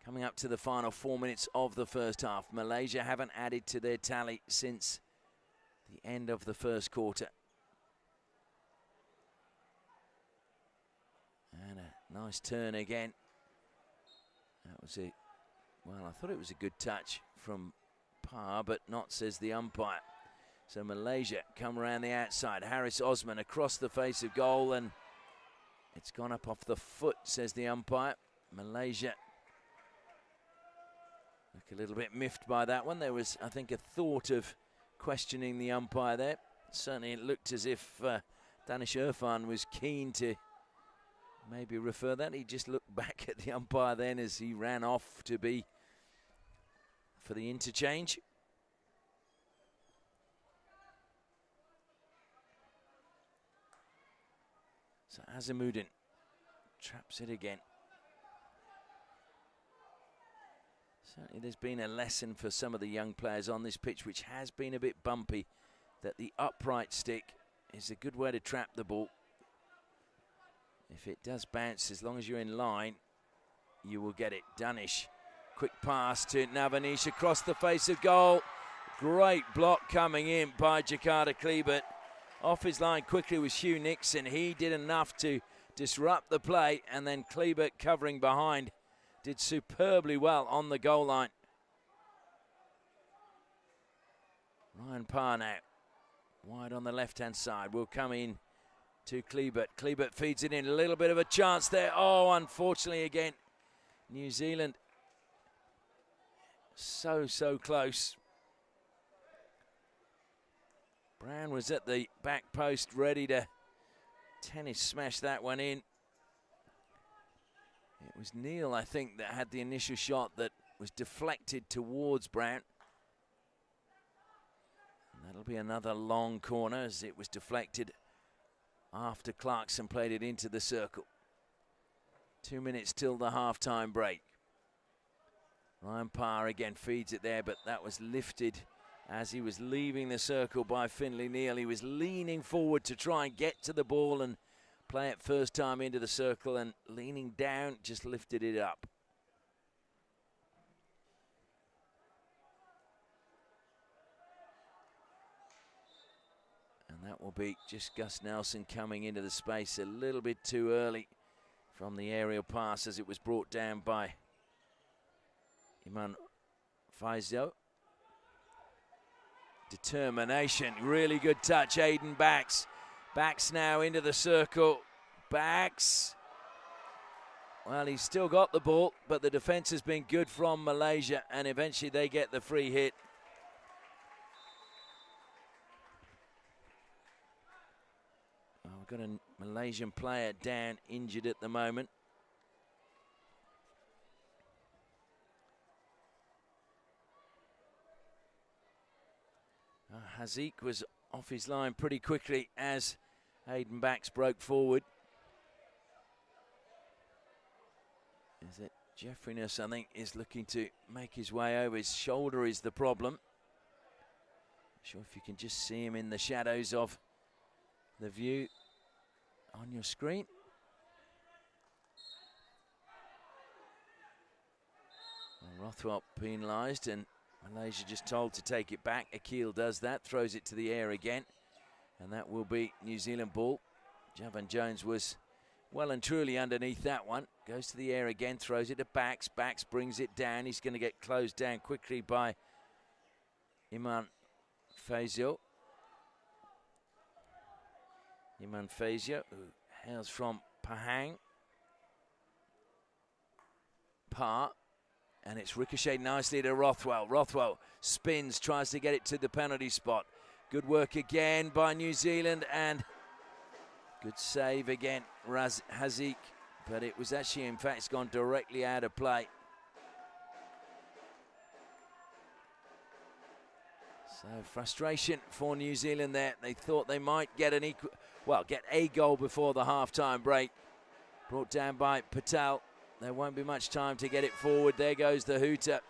Coming up to the final 4 minutes of the first half. Malaysia haven't added to their tally since the end of the first quarter. And a nice turn again. That was it. Well, I thought it was a good touch from Parr, but not, says the umpire. So Malaysia come around the outside. Harris Osman across the face of goal, and it's gone up off the foot, says the umpire. Malaysia look a little bit miffed by that one. There was, I think, a thought of questioning the umpire there. Certainly it looked as if Danish Irfan was keen to maybe refer that. He just looked back at the umpire then as he ran off to be for the interchange. So Azamuddin traps it again. Certainly there's been a lesson for some of the young players on this pitch, which has been a bit bumpy, that the upright stick is a good way to trap the ball. If it does bounce, as long as you're in line, you will get it. Danish, quick pass to Navanish across the face of goal. Great block coming in by Jakarta Kleebert. Off his line quickly was Hugh Nixon. He did enough to disrupt the play, and then Kleebert covering behind did superbly well on the goal line. Ryan Parr now, wide on the left-hand side, will come in to Kleebert. Kleebert feeds it in, a little bit of a chance there. Oh, unfortunately again, New Zealand so close. Brown was at the back post, ready to tennis smash that one in. It was Neil, I think, that had the initial shot that was deflected towards Brown. And that'll be another long corner as it was deflected after Clarkson played it into the circle. 2 minutes till the half-time break. Ryan Parr again feeds it there, but that was lifted as he was leaving the circle by Finlay Neal. He was leaning forward to try and get to the ball and play it first time into the circle, and leaning down just lifted it up. And that will be just Gus Nelson coming into the space a little bit too early from the aerial pass as it was brought down by Iman Faisal. Determination, really good touch. Aiden Backs. Backs now into the circle. Backs. Well, he's still got the ball, but the defence has been good from Malaysia, and eventually they get the free hit. Well, we've got a Malaysian player down, injured at the moment. Haziq was off his line pretty quickly as Hayden Backs broke forward. Is it Jeffriness, I think, is looking to make his way over. His shoulder is the problem. Not sure if you can just see him in the shadows of the view on your screen. Well, Rothwell penalised, and Malaysia just told to take it back. Akil does that, throws it to the air again, and that will be New Zealand ball. Javan Jones was well and truly underneath that one. Goes to the air again, throws it to Backs. Backs brings it down. He's going to get closed down quickly by Iman Faisal. Iman Faisal, who hails from Pahang. Parr. And it's ricocheted nicely to Rothwell. Rothwell spins, tries to get it to the penalty spot. Good work again by New Zealand, and good save again, Haziq. But it was actually, in fact, it's gone directly out of play. So frustration for New Zealand there. They thought they might get get a goal before the half-time break. Brought down by Patel. There won't be much time to get it forward. There goes the hooter.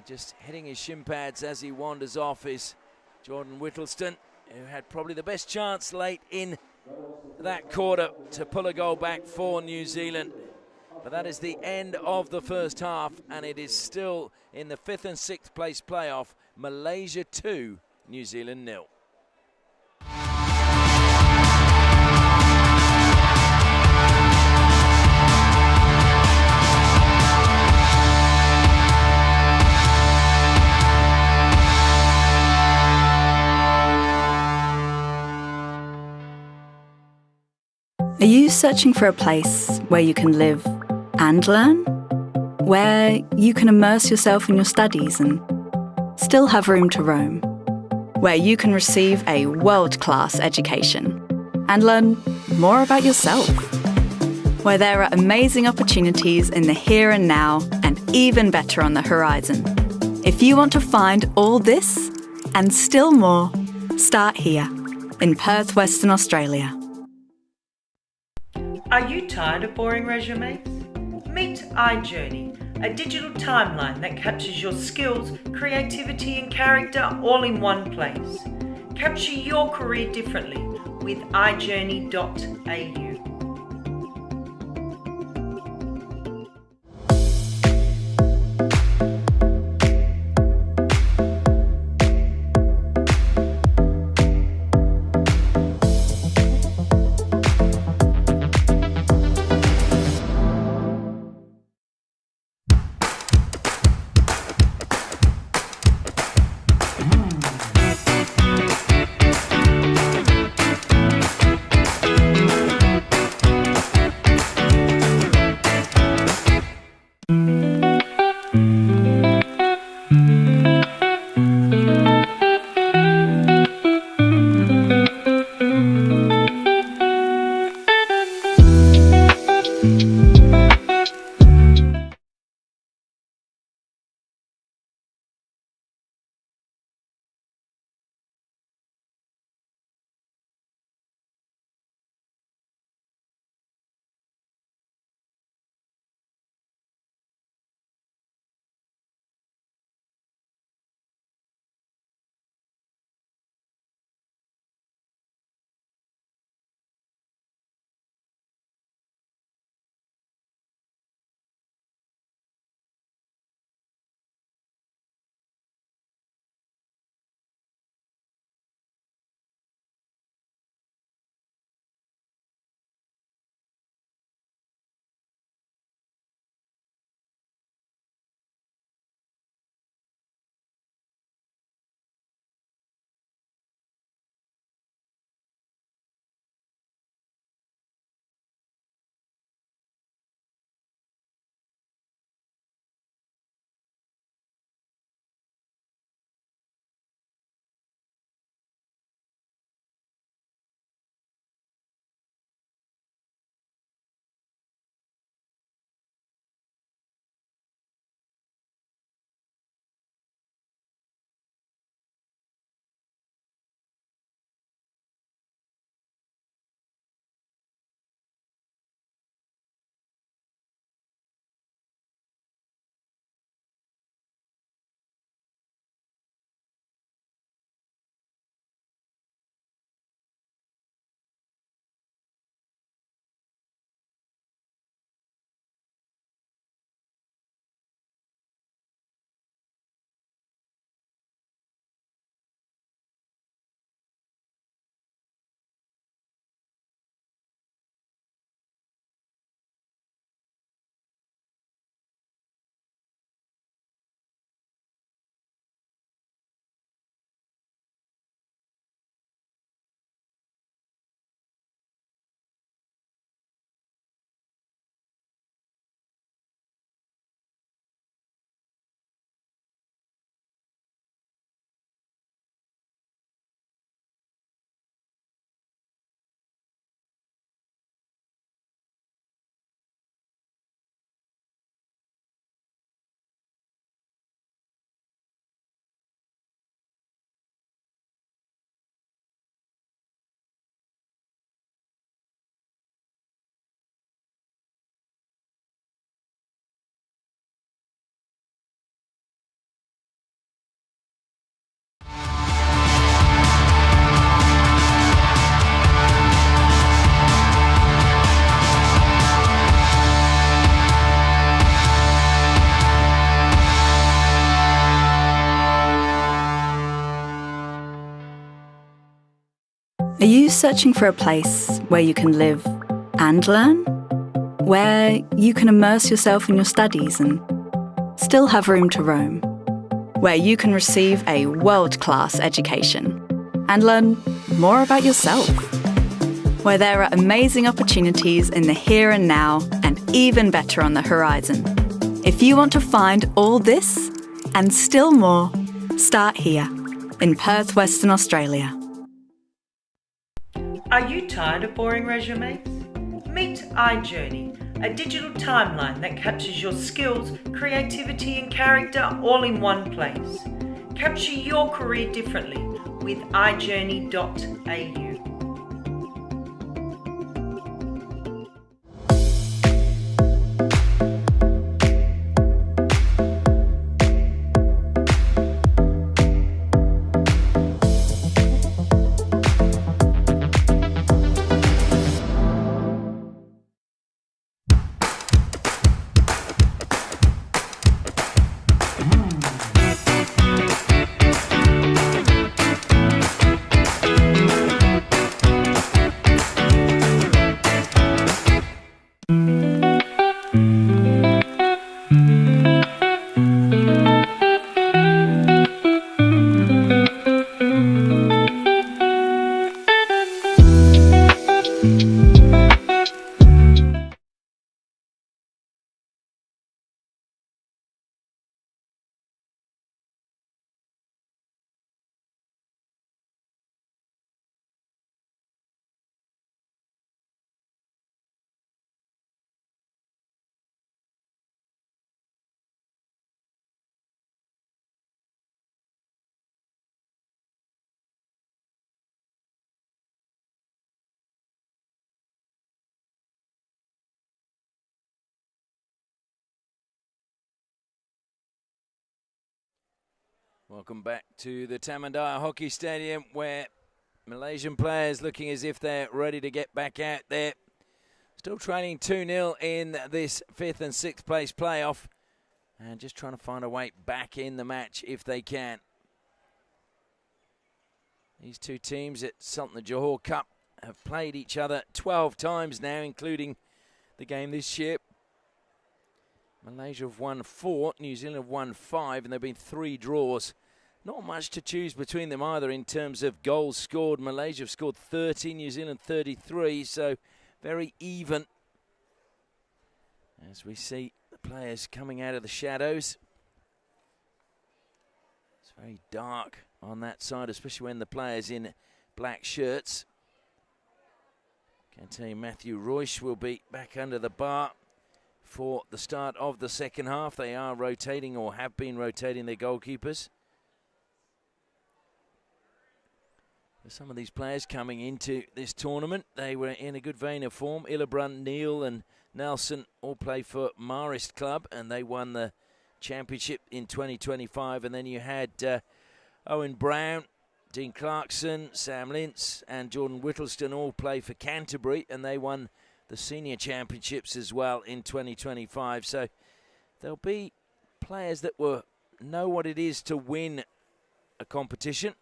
Just hitting his shin pads as he wanders off is Jordan Whittleston, who had probably the best chance late in that quarter to pull a goal back for New Zealand. But that is the end of the first half, and it is still in the 5th and 6th place playoff. Malaysia 2, New Zealand 0. Are you searching for a place where you can live and learn? Where you can immerse yourself in your studies and still have room to roam? Where you can receive a world-class education and learn more about yourself? Where there are amazing opportunities in the here and now and even better on the horizon? If you want to find all this and still more, start here in Perth, Western Australia. Are you tired of boring resumes? Meet iJourney, a digital timeline that captures your skills, creativity and character all in one place. Capture your career differently with iJourney.au. Are you searching for a place where you can live and learn? Where you can immerse yourself in your studies and still have room to roam? Where you can receive a world-class education and learn more about yourself? Where there are amazing opportunities in the here and now and even better on the horizon. If you want to find all this and still more, start here in Perth, Western Australia. Are you tired of boring resumes? Meet iJourney, a digital timeline that captures your skills, creativity and character all in one place. Capture your career differently with iJourney.au. Welcome back to the Tamandaya Hockey Stadium, where Malaysian players looking as if they're ready to get back out there. Still trailing 2-0 in this 5th and 6th place playoff, and just trying to find a way back in the match if they can. These two teams at Sultan of Johor Cup have played each other 12 times now, including the game this year. Malaysia have won 4, New Zealand have won 5, and there have been 3 draws. Not much to choose between them either in terms of goals scored. Malaysia have scored 30, New Zealand 33, so very even. As we see the players coming out of the shadows. It's very dark on that side, especially when the players in black shirts. Can tell you Matthew Royce will be back under the bar for the start of the second half. They are rotating, or have been rotating, their goalkeepers. For some of these players coming into this tournament, they were in a good vein of form. Illebrand, Neil and Nelson all play for Marist Club, and they won the championship in 2025. And then you had Owen Brown, Dean Clarkson, Sam Lintz and Jordan Whittleston all play for Canterbury, and they won the senior championships as well in 2025. So there'll be players that know what it is to win a competition.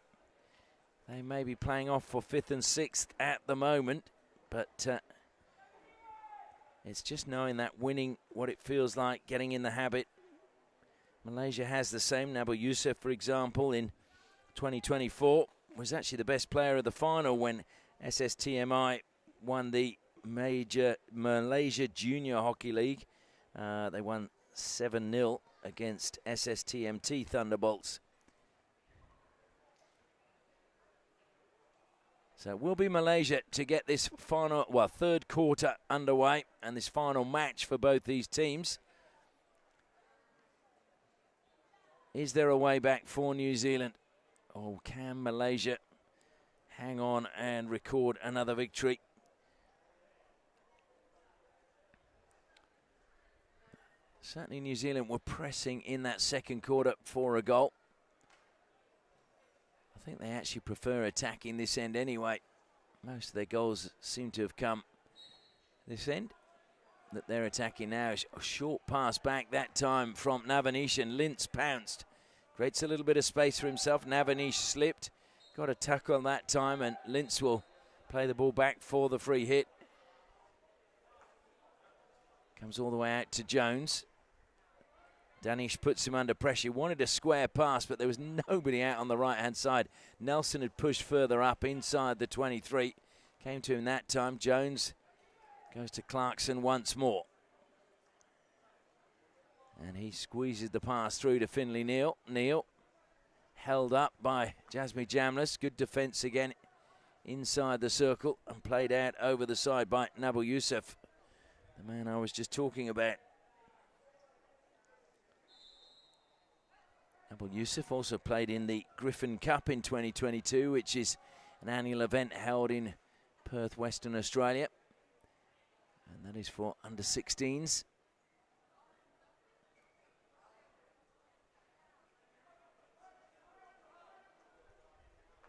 They may be playing off for 5th and 6th at the moment, but it's just knowing that winning, what it feels like, getting in the habit. Malaysia has the same. Nabil Youssef, for example, in 2024 was actually the best player of the final when SSTMI won the major Malaysia Junior Hockey League. They won 7-0 against SSTMT Thunderbolts. So it will be Malaysia to get this final, third quarter underway, and this final match for both these teams. Is there a way back for New Zealand? Or can Malaysia hang on and record another victory? Certainly New Zealand were pressing in that second quarter for a goal. I think they actually prefer attacking this end anyway. Most of their goals seem to have come this end that they're attacking now. A short pass back that time from Navanish, and Lintz pounced. Creates a little bit of space for himself. Navanish slipped. Got a tackle that time, and Lintz will play the ball back for the free hit. Comes all the way out to Jones. Danish puts him under pressure. He wanted a square pass, but there was nobody out on the right-hand side. Nelson had pushed further up inside the 23. Came to him that time. Jones goes to Clarkson once more. And he squeezes the pass through to Finlay Neal. Neal held up by Jasmine Jamlis. Good defence again inside the circle and played out over the side by Nabil Youssef, the man I was just talking about. Nabil Youssef also played in the Griffin Cup in 2022, which is an annual event held in Perth, Western Australia. And that is for under-16s.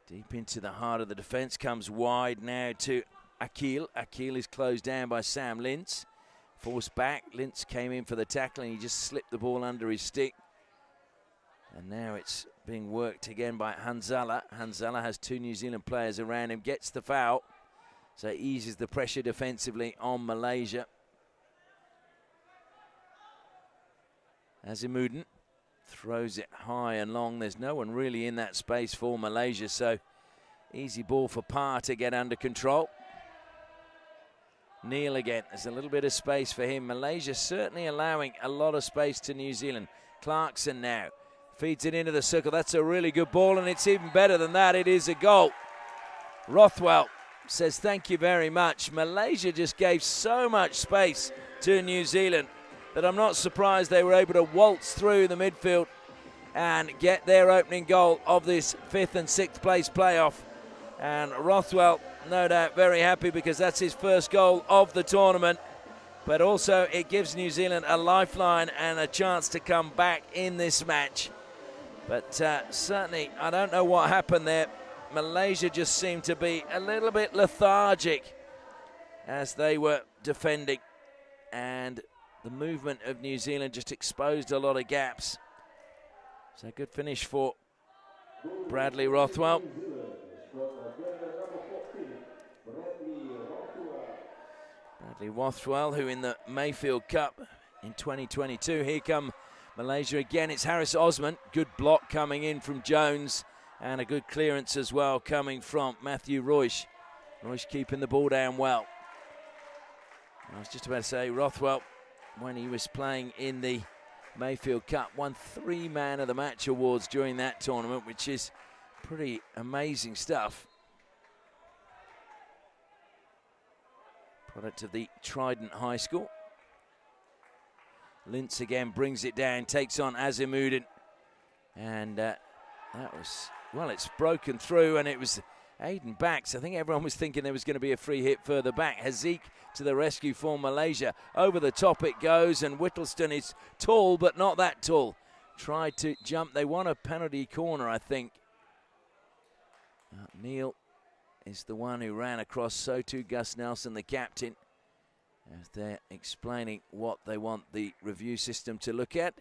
Deep into the heart of the defence, comes wide now to Akil. Akil is closed down by Sam Lintz. Forced back, Lintz came in for the tackle and he just slipped the ball under his stick. And now it's being worked again by Hanzala. Hanzala has two New Zealand players around him, gets the foul. So it eases the pressure defensively on Malaysia. Azimudin throws it high and long. There's no one really in that space for Malaysia, so easy ball for Parr to get under control. Neal again. There's a little bit of space for him. Malaysia certainly allowing a lot of space to New Zealand. Clarkson now feeds it into the circle. That's a really good ball, and it's even better than that. It is a goal. Rothwell says thank you very much. Malaysia just gave so much space to New Zealand that I'm not surprised they were able to waltz through the midfield and get their opening goal of this 5th and 6th place playoff. And Rothwell, no doubt, very happy because that's his first goal of the tournament. But also it gives New Zealand a lifeline and a chance to come back in this match. But certainly, I don't know what happened there. Malaysia just seemed to be a little bit lethargic as they were defending. And the movement of New Zealand just exposed a lot of gaps. So good finish for Bradley Rothwell. Bradley Rothwell, who in the Mayfield Cup in 2022. Here come Malaysia again. It's Harris Osman. Good block coming in from Jones. And a good clearance as well coming from Matthew Royce. Royce keeping the ball down well. I was just about to say Rothwell, when he was playing in the Mayfield Cup, won 3 Man of the Match awards during that tournament, which is pretty amazing stuff. Product of the Trident High School. Lintz again brings it down, takes on Azimudin. And that was, well, it's broken through, and it was Aiden Bax. I think everyone was thinking there was going to be a free hit further back. Haziq to the rescue for Malaysia. Over the top it goes, and Whittleston is tall, but not that tall. Tried to jump. They want a penalty corner, I think. Neal is the one who ran across. So too Gus Nelson, the captain, as they're explaining what they want the review system to look at.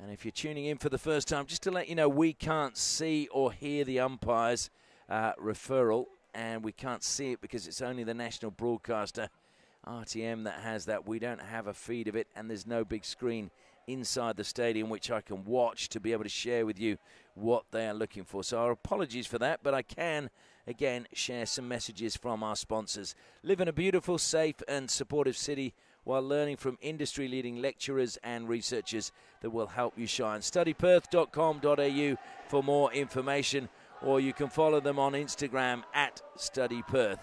And if you're tuning in for the first time, just to let you know, we can't see or hear the umpire's referral, and we can't see it because it's only the national broadcaster, RTM, that has that. We don't have a feed of it, and there's no big screen inside the stadium which I can watch to be able to share with you what they are looking for. So our apologies for that, but I can, again, share some messages from our sponsors. Live in a beautiful, safe, and supportive city while learning from industry-leading lecturers and researchers that will help you shine. Studyperth.com.au for more information, or you can follow them on Instagram at StudyPerth.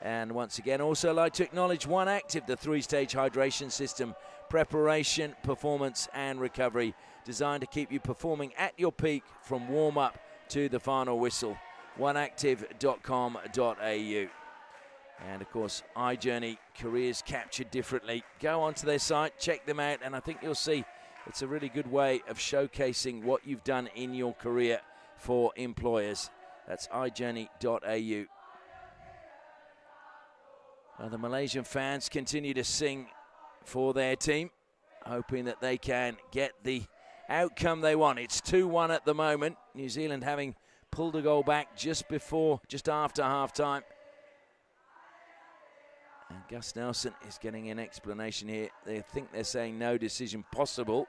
And once again, also like to acknowledge One Active, the 3-stage hydration system, preparation, performance, and recovery, designed to keep you performing at your peak from warm-up to the final whistle. oneactive.com.au. And, of course, iJourney, careers captured differently. Go onto their site, check them out, and I think you'll see it's a really good way of showcasing what you've done in your career for employers. That's iJourney.au. Well, the Malaysian fans continue to sing for their team, hoping that they can get the outcome they want. It's 2-1 at the moment. New Zealand having pulled a goal back just after half-time. And Gus Nelson is getting an explanation here. They think they're saying no decision possible.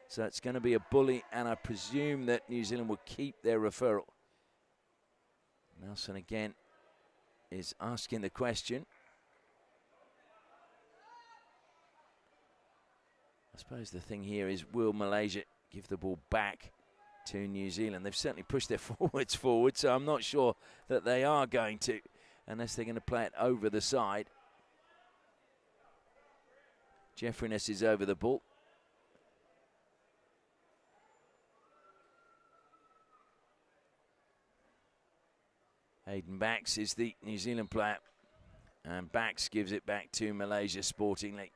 So it's going to be a bully, and I presume that New Zealand will keep their referral. Nelson again is asking the question. I suppose the thing here is, will Malaysia give the ball back to New Zealand? They've certainly pushed their forwards forward, so I'm not sure that they are going to, unless they're going to play it over the side. Jeffriness is over the ball. Hayden Bax is the New Zealand player, and Bax gives it back to Malaysia Sportingly.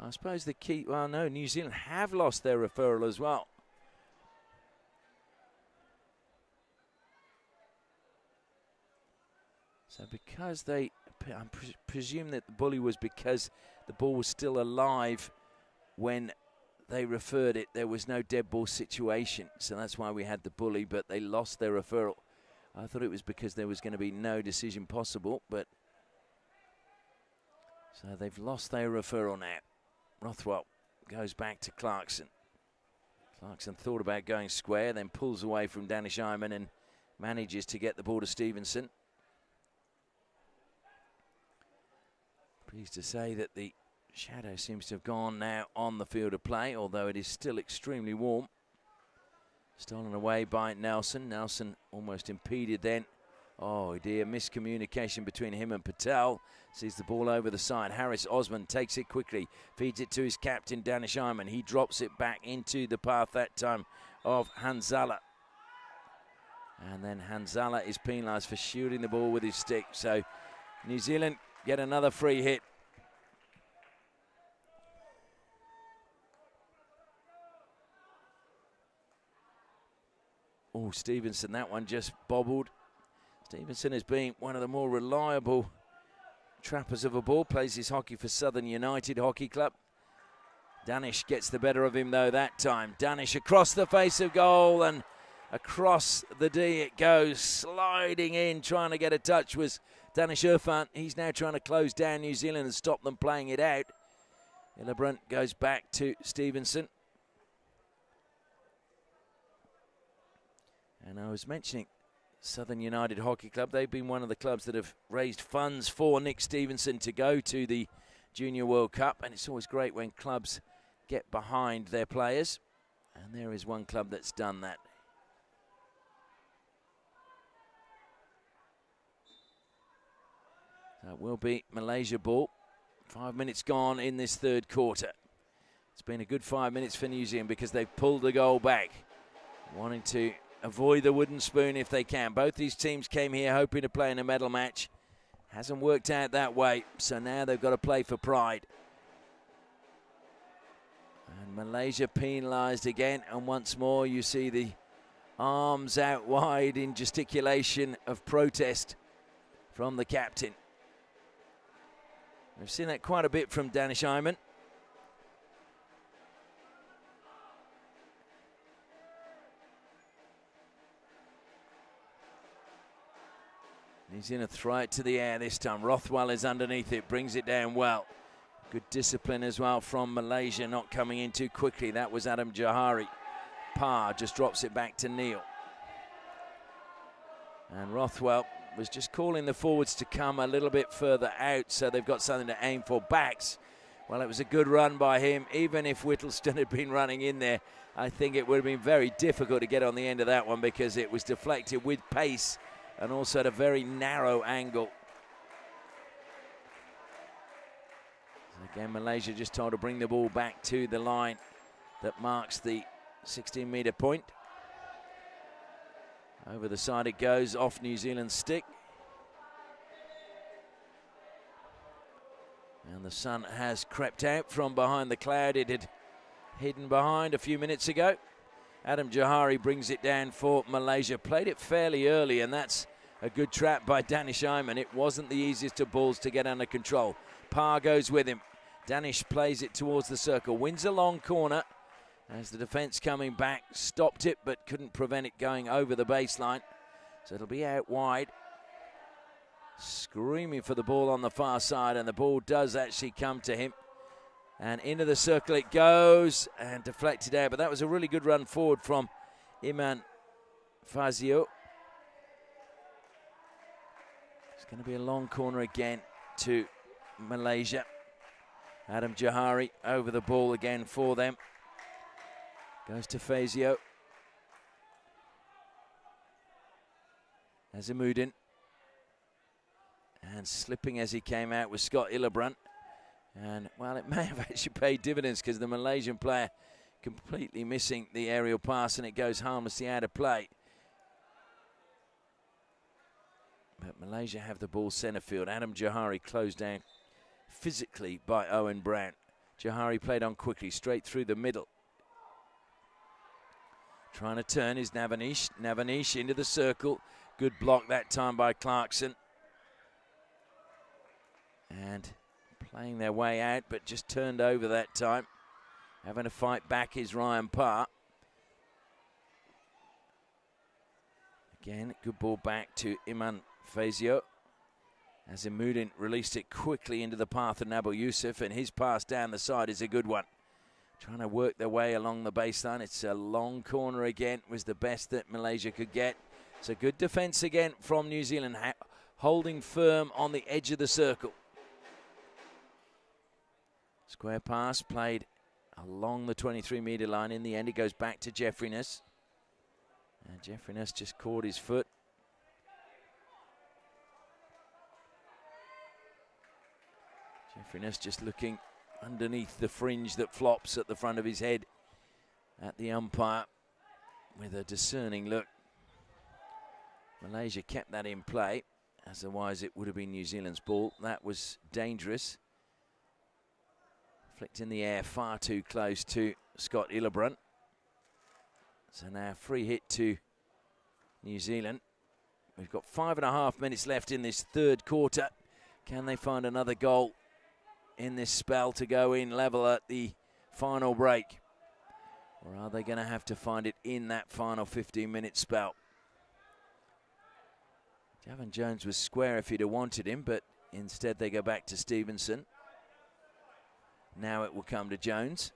I suppose the key, well, no, New Zealand have lost their referral as well. So because they, I presume that the bully was because the ball was still alive when they referred it. There was no dead ball situation, so that's why we had the bully, but they lost their referral. I thought it was because there was going to be no decision possible, but so they've lost their referral now. Rothwell goes back to Clarkson. Clarkson thought about going square, then pulls away from Danish Iman and manages to get the ball to Stevenson. Pleased to say that the shadow seems to have gone now on the field of play, although it is still extremely warm. Stolen away by Nelson. Nelson almost impeded then. Oh dear, miscommunication between him and Patel. Sees the ball over the side. Harris Osman takes it quickly, feeds it to his captain Danish Iman. He drops it back into the path that time of Hanzala. And then Hanzala is penalised for shooting the ball with his stick. So New Zealand get another free hit. Oh, Stevenson, that one just bobbled. Stevenson has been one of the more reliable trappers of a ball, plays his hockey for Southern United Hockey Club. Danish gets the better of him though that time. Danish across the face of goal, and across the D it goes, sliding in, trying to get a touch was Danish Irfan. He's now trying to close down New Zealand and stop them playing it out. Hillebrand goes back to Stevenson. And I was mentioning Southern United Hockey Club. They've been one of the clubs that have raised funds for Nick Stevenson to go to the Junior World Cup. And it's always great when clubs get behind their players. And there is one club that's done that. So it will be Malaysia ball. 5 minutes gone in this third quarter. It's been a good 5 minutes for New Zealand because they've pulled the goal back, wanting to avoid the wooden spoon if they can. Both these teams came here hoping to play in a medal match. Hasn't worked out that way, so now they've got to play for pride. And Malaysia penalised again, and once more you see the arms out wide in gesticulation of protest from the captain. We've seen that quite a bit from Danish Iman. He's going to throw it to the air this time. Rothwell is underneath it, brings it down well. Good discipline as well from Malaysia, not coming in too quickly. That was Adam Johari. Parr just drops it back to Neil. And Rothwell was just calling the forwards to come a little bit further out, so they've got something to aim for. Bax, well, it was a good run by him. Even if Whittleston had been running in there, I think it would have been very difficult to get on the end of that one because it was deflected with pace and also at a very narrow angle. So again, Malaysia just told to bring the ball back to the line that marks the 16-metre point. Over the side it goes, off New Zealand's stick. And the sun has crept out from behind the cloud it had hidden behind a few minutes ago. Adam Johari brings it down for Malaysia. Played it fairly early, and that's a good trap by Danish Iman. It wasn't the easiest of balls to get under control. Parr goes with him. Danish plays it towards the circle, wins a long corner, as the defence coming back stopped it but couldn't prevent it going over the baseline. So it'll be out wide. Screaming for the ball on the far side, and the ball does actually come to him. And into the circle it goes and deflected out. But that was a really good run forward from Iman Fazio. It's going to be a long corner again to Malaysia. Adam Johari over the ball again for them. Goes to Fazio. Azimuddin. And slipping as he came out was Scott Illebrandt. And, well, it may have actually paid dividends because the Malaysian player completely missing the aerial pass, and it goes harmlessly out of play. But Malaysia have the ball centre field. Adam Johari closed down physically by Owen Brown. Johari played on quickly, straight through the middle. Trying to turn is Navanish. Navanish into the circle. Good block that time by Clarkson. And playing their way out, but just turned over that time. Having to fight back is Ryan Parr. Again, good ball back to Iman Fazio. Azimuddin released it quickly into the path of Nabil Youssef, and his pass down the side is a good one. Trying to work their way along the baseline. It's a long corner again, was the best that Malaysia could get. It's a good defence again from New Zealand, holding firm on the edge of the circle. Square pass played along the 23-metre line. In the end, it goes back to Jeffrey Ness. And Jeffrey Ness just caught his foot. Jeffrey Ness just looking underneath the fringe that flops at the front of his head at the umpire with a discerning look. Malaysia kept that in play, otherwise it would have been New Zealand's ball. That was dangerous. Flicked in the air far too close to Scott Illebrandt. So now free hit to New Zealand. We've got 5.5 minutes left in this third quarter. Can they find another goal in this spell to go in level at the final break? Or are they going to have to find it in that final 15-minute spell? Javon Jones was square if he'd have wanted him, but instead they go back to Stevenson. Now it will come to Jones.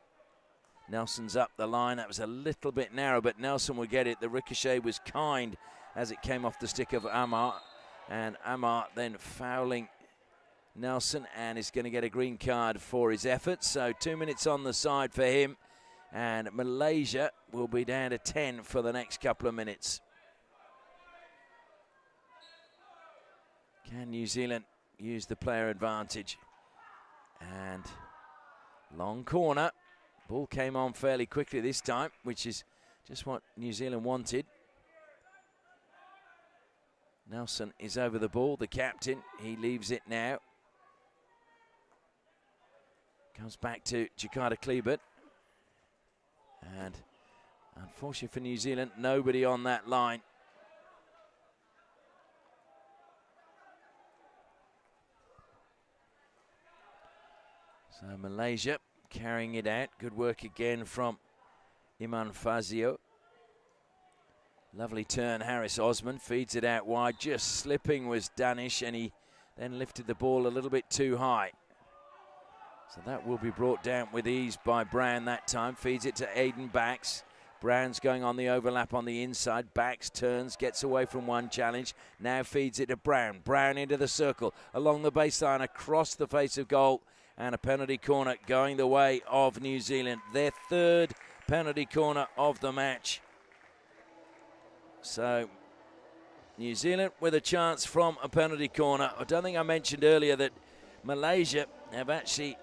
Nelson's up the line. That was a little bit narrow, but Nelson will get it. The ricochet was kind as it came off the stick of Amar. And Amar then fouling Nelson and is going to get a green card for his efforts. So 2 minutes on the side for him. And Malaysia will be down to 10 for the next couple of minutes. Can New Zealand use the player advantage? And long corner. Ball came on fairly quickly this time, which is just what New Zealand wanted. Nelson is over the ball, the captain. He leaves it now. Comes back to Jakarta Klebert. And unfortunately for New Zealand, nobody on that line. So Malaysia carrying it out. Good work again from Iman Fazio. Lovely turn. Harris Osman feeds it out wide. Just slipping was Danish, and he then lifted the ball a little bit too high. So that will be brought down with ease by Brown that time. Feeds it to Aiden Bax. Brown's going on the overlap on the inside. Bax turns, gets away from one challenge. Now feeds it to Brown. Brown into the circle, along the baseline, across the face of goal. And a penalty corner going the way of New Zealand. Their third penalty corner of the match. So New Zealand with a chance from a penalty corner. I don't think I mentioned earlier that Malaysia have actually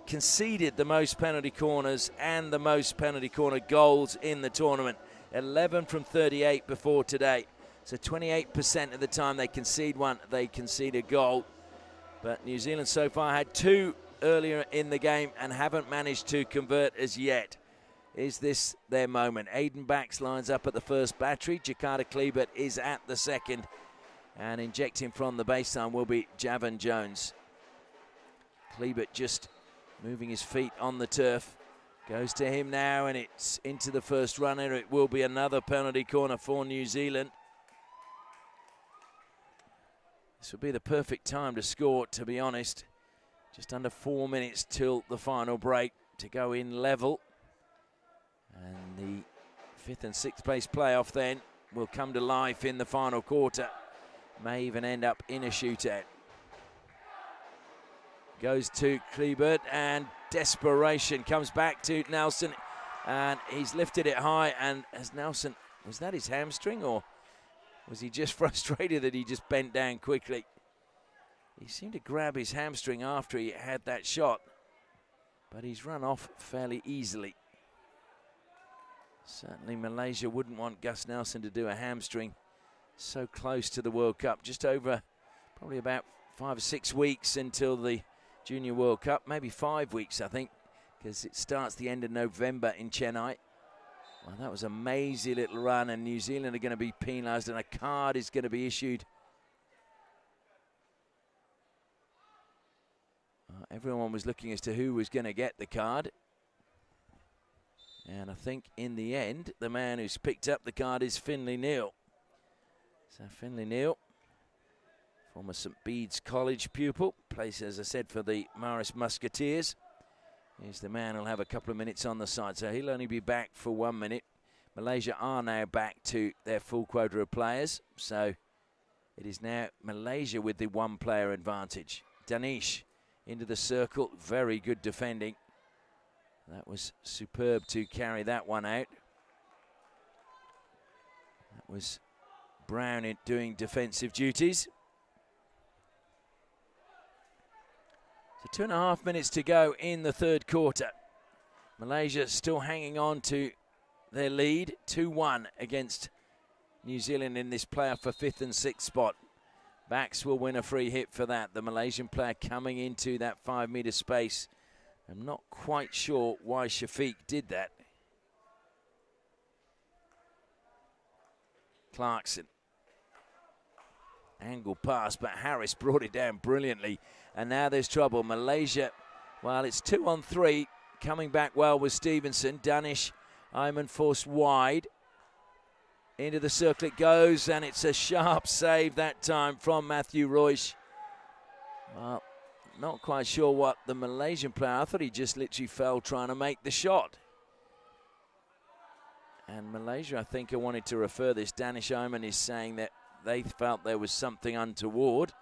conceded the most penalty corners and the most penalty corner goals in the tournament. 11 from 38 before today. So 28% of the time they concede one, they concede a goal. But New Zealand so far had two earlier in the game and haven't managed to convert as yet. Is this their moment? Aiden Bax lines up at the first battery. Jakarta Klebert is at the second. And injecting from the baseline will be Javon Jones. Klebert just moving his feet on the turf. Goes to him now, and it's into the first runner. It will be another penalty corner for New Zealand. This would be the perfect time to score, to be honest. Just under 4 minutes till the final break to go in level. And the 5th and 6th place playoff then will come to life in the final quarter. May even end up in a shootout. Goes to Kleibert, and desperation comes back to Nelson, and he's lifted it high. And as Nelson, was that his hamstring, or was he just frustrated that he just bent down quickly? He seemed to grab his hamstring after he had that shot, but he's run off fairly easily. Certainly Malaysia wouldn't want Gus Nelson to do a hamstring so close to the World Cup. Just over probably about 5 or 6 weeks until the Junior World Cup, maybe 5 weeks, I think, because it starts the end of November in Chennai. Well, that was a mazy little run, and New Zealand are going to be penalised, and a card is going to be issued. Everyone was looking as to who was going to get the card. And I think in the end, the man who's picked up the card is Finlay Neal. So Finlay Neal, former St Bede's College pupil, plays, as I said, for the Maris Musketeers. He's the man who'll have a couple of minutes on the side, so he'll only be back for 1 minute. Malaysia are now back to their full quota of players, so it is now Malaysia with the one-player advantage. Danish into the circle, very good defending. That was superb to carry that one out. That was Brown doing defensive duties. So 2.5 minutes to go in the third quarter. Malaysia still hanging on to their lead, 2-1 against New Zealand in this playoff for 5th and 6th spot. Bax will win a free hit for that. The Malaysian player coming into that 5 metre space. I'm not quite sure why Shafiq did that. Clarkson. Angle pass, but Harris brought it down brilliantly. And now there's trouble. Malaysia, well, it's 2-on-3. Coming back well with Stevenson. Danish, Ayman forced wide. Into the circle it goes, and it's a sharp save that time from Matthew Royce. Well, not quite sure what the Malaysian player, I thought he just literally fell trying to make the shot. And Malaysia, I think, wanted to refer this. Danish Ayman is saying that they felt there was something untoward.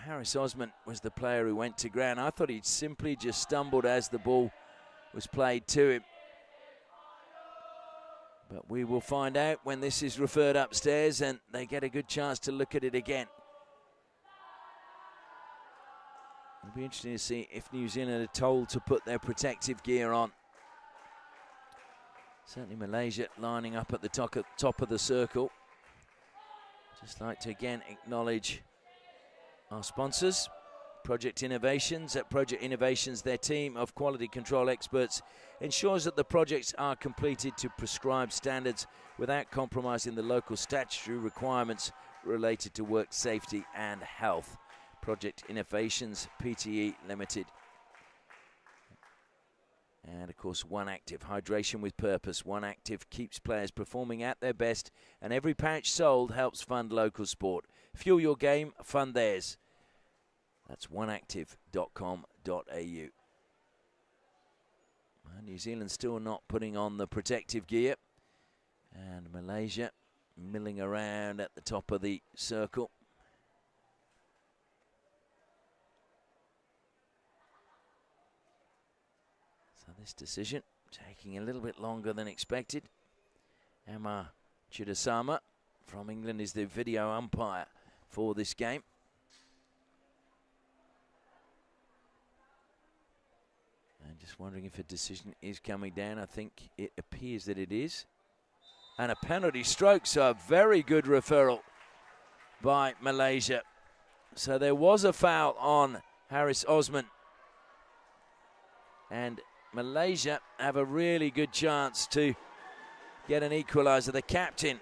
Harris Osman was the player who went to ground. I thought he'd simply just stumbled as the ball was played to him. But we will find out when this is referred upstairs and they get a good chance to look at it again. It'll be interesting to see if New Zealand are told to put their protective gear on. Certainly Malaysia lining up at the top of the circle. Just like to again acknowledge our sponsors, Project Innovations. At Project Innovations, their team of quality control experts ensures that the projects are completed to prescribed standards without compromising the local statutory requirements related to work safety and health. Project Innovations, PTE Limited. And of course, One Active, hydration with purpose. One Active keeps players performing at their best, and every pouch sold helps fund local sport. Fuel your game, fund theirs. That's oneactive.com.au. New Zealand still not putting on the protective gear. And Malaysia milling around at the top of the circle. So this decision taking a little bit longer than expected. Emma Chidasama from England is the video umpire for this game. And just wondering if a decision is coming down. I think it appears that it is. And a penalty stroke, so a very good referral by Malaysia. So there was a foul on Harris Osman. And Malaysia have a really good chance to get an equaliser. The captain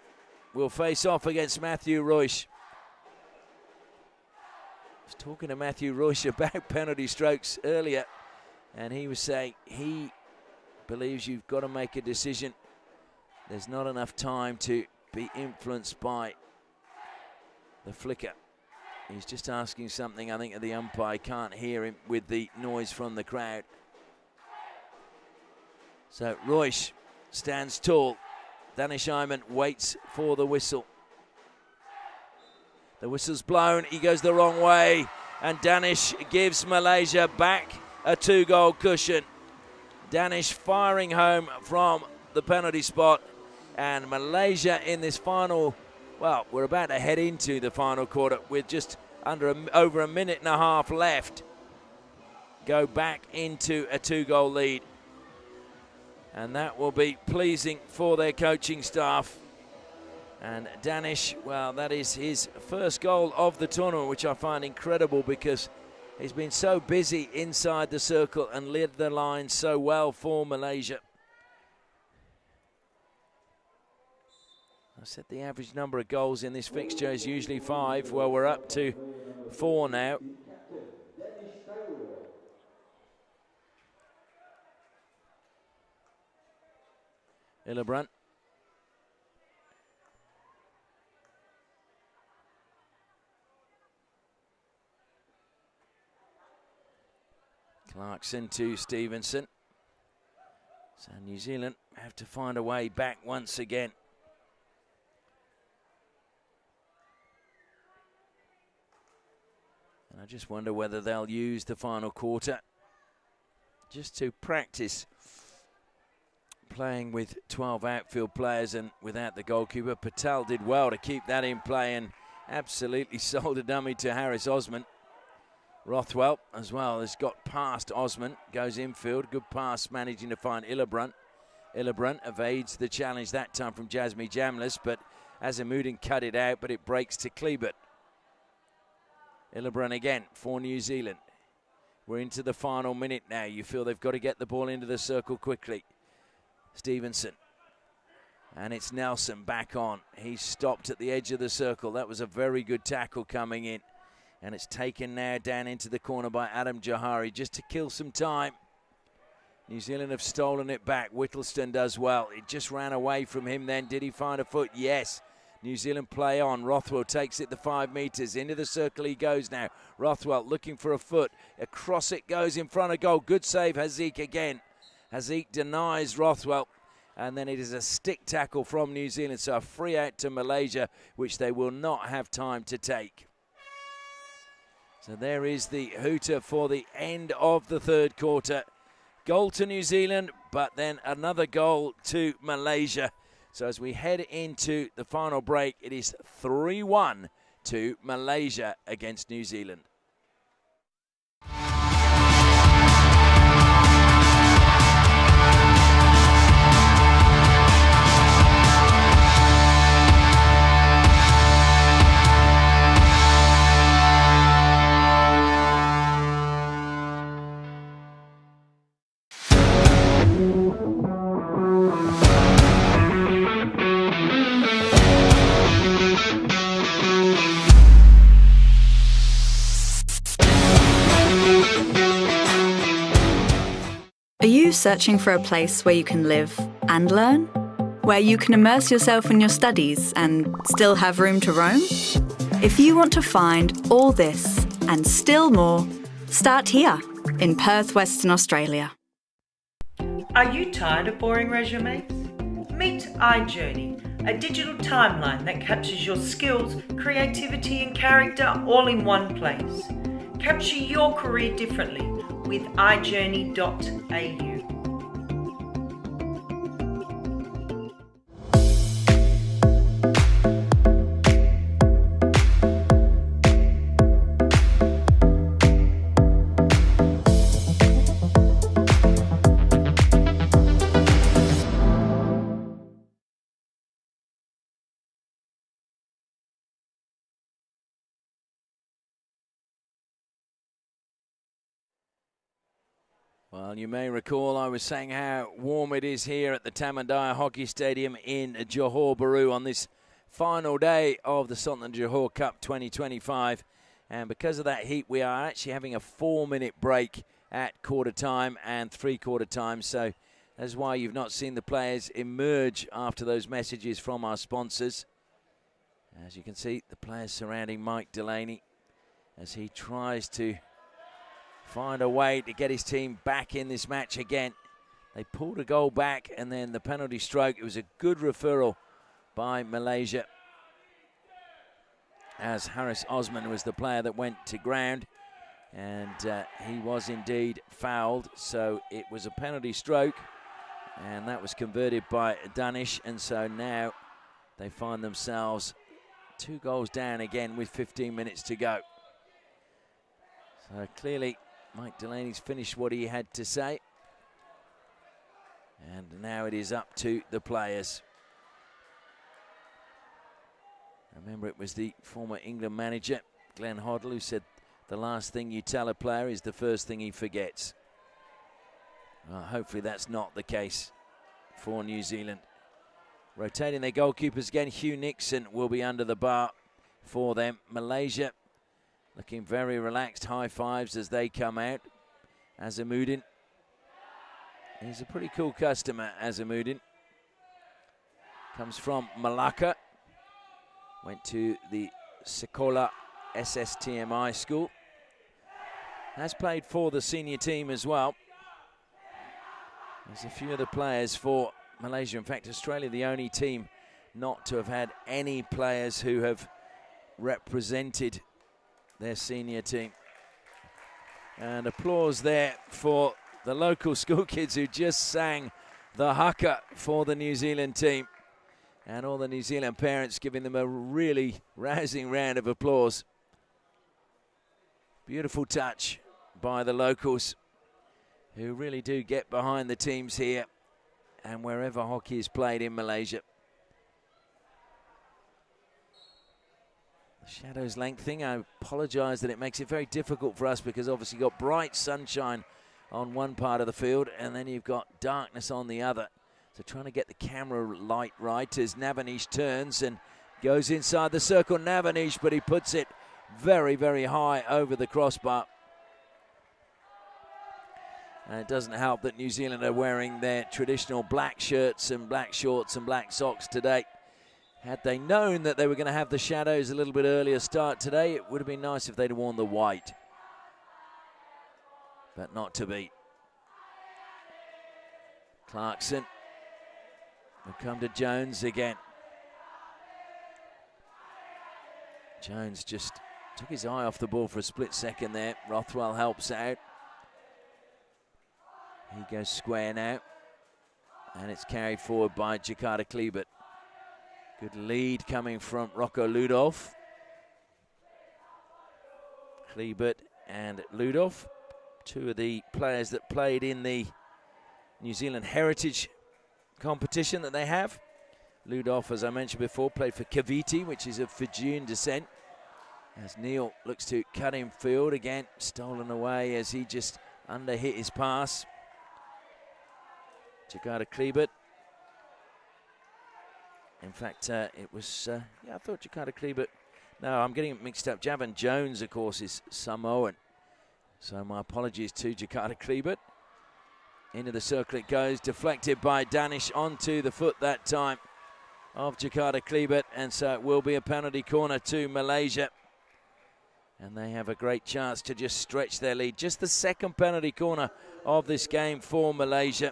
will face off against Matthew Royce. I was talking to Matthew Royce about penalty strokes earlier, And he was saying he believes you've got to make a decision. There's not enough time to be influenced by the flicker. He's just asking something, I think, of the umpire. Can't hear him with the noise from the crowd. So Royce stands tall. Danish Iman waits for the whistle. The whistle's blown. He goes the wrong way. And Danish gives Malaysia back a 2-goal cushion. Danish firing home from the penalty spot. And Malaysia in this final, well, we're about to head into the final quarter with just over a minute and a half left. Go back into a 2-goal lead. And that will be pleasing for their coaching staff. And Danish, well, that is his first goal of the tournament, which I find incredible because he's been so busy inside the circle and led the line so well for Malaysia. I said the average number of goals in this fixture is usually 5. Well, we're up to 4 now. Hillebrand. Clarkson to Stevenson. So New Zealand have to find a way back once again. And I just wonder whether they'll use the final quarter just to practice playing with 12 outfield players and without the goalkeeper. Patel did well to keep that in play and absolutely sold a dummy to Harris Osman. Rothwell as well has got past Osman, goes infield, good pass managing to find Hillebrand. Hillebrand evades the challenge that time from Jasmine Jamlis, but Azimuddin cut it out, but it breaks to Klebert. Hillebrand again for New Zealand. We're into the final minute now. You feel they've got to get the ball into the circle quickly. Stevenson. And it's Nelson back on. He's stopped at the edge of the circle. That was a very good tackle coming in. And it's taken now down into the corner by Adam Johari just to kill some time. New Zealand have stolen it back. Whittleston does well. It just ran away from him then. Did he find a foot? Yes. New Zealand play on. Rothwell takes it the 5 meters. Into the circle he goes now. Rothwell looking for a foot. Across it goes in front of goal. Good save, Haziq again. Haziq denies Rothwell. And then it is a stick tackle from New Zealand. So a free out to Malaysia, which they will not have time to take. So there is the hooter for the end of the third quarter. Goal to New Zealand, but then another goal to Malaysia. So as we head into the final break, it is 3-1 to Malaysia against New Zealand. Are you searching for a place where you can live and learn? Where you can immerse yourself in your studies and still have room to roam? If you want to find all this and still more, start here in Perth, Western Australia. Are you tired of boring resumes? Meet iJourney, a digital timeline that captures your skills, creativity and character all in one place. Capture your career differently with iJourney.au. Well, you may recall I was saying how warm it is here at the Tamandaya Hockey Stadium in Johor Bahru on this final day of the Sultan of Johor Cup 2025. And because of that heat, we are actually having a 4-minute break at quarter time and three-quarter time. So that's why you've not seen the players emerge after those messages from our sponsors. As you can see, the players surrounding Mike Delaney as he tries to find a way to get his team back in this match again. They pulled a goal back, and then the penalty stroke. It was a good referral by Malaysia, as Harris Osman was the player that went to ground, and he was indeed fouled. So it was a penalty stroke, and that was converted by Danish, and so now they find themselves 2 goals down again with 15 minutes to go. So clearly Mike Delaney's finished what he had to say, and now it is up to the players. Remember, it was the former England manager, Glenn Hoddle, who said the last thing you tell a player is the first thing he forgets. Well, hopefully that's not the case for New Zealand. Rotating their goalkeepers again, Hugh Nixon will be under the bar for them. Malaysia looking very relaxed, high fives as they come out. Azamuddin, he's a pretty cool customer, Azamuddin. Comes from Malacca. Went to the Sekolah SSTMI school. Has played for the senior team as well. There's a few of the players for Malaysia. In fact, Australia, the only team not to have had any players who have represented their senior team. And applause there for the local school kids who just sang the haka for the New Zealand team. And all the New Zealand parents giving them a really rousing round of applause. Beautiful touch by the locals, who really do get behind the teams here and wherever hockey is played in Malaysia. The shadows lengthening. I apologise that it makes it very difficult for us, because obviously you've got bright sunshine on one part of the field and then you've got darkness on the other. So trying to get the camera light right as Navanish turns and goes inside the circle. Navanish, but he puts it very, very high over the crossbar. And it doesn't help that New Zealand are wearing their traditional black shirts and black shorts and black socks today. Had they known that they were going to have the shadows a little bit earlier start today, it would have been nice if they'd worn the white. But not to be. Clarkson will come to Jones again. Jones just took his eye off the ball for a split second there. Rothwell helps out. He goes square now. And it's carried forward by Jakarta Klebert. Good lead coming from Rocco Ludolf. Klebert and Ludolf, 2 of the players that played in the New Zealand Heritage competition that they have. Ludolf, as I mentioned before, played for Cavite, which is of Fijian descent. As Neil looks to cut in field again, stolen away as he just underhit his pass. Jakarta Klebert. In fact, it was, I thought Jakarta Klebert. No, I'm getting it mixed up. Javan Jones, of course, is Samoan. So my apologies to Jakarta Klebert. Into the circle it goes, deflected by Danish onto the foot that time of Jakarta Klebert. And so it will be a penalty corner to Malaysia. And they have a great chance to just stretch their lead. Just the second penalty corner of this game for Malaysia.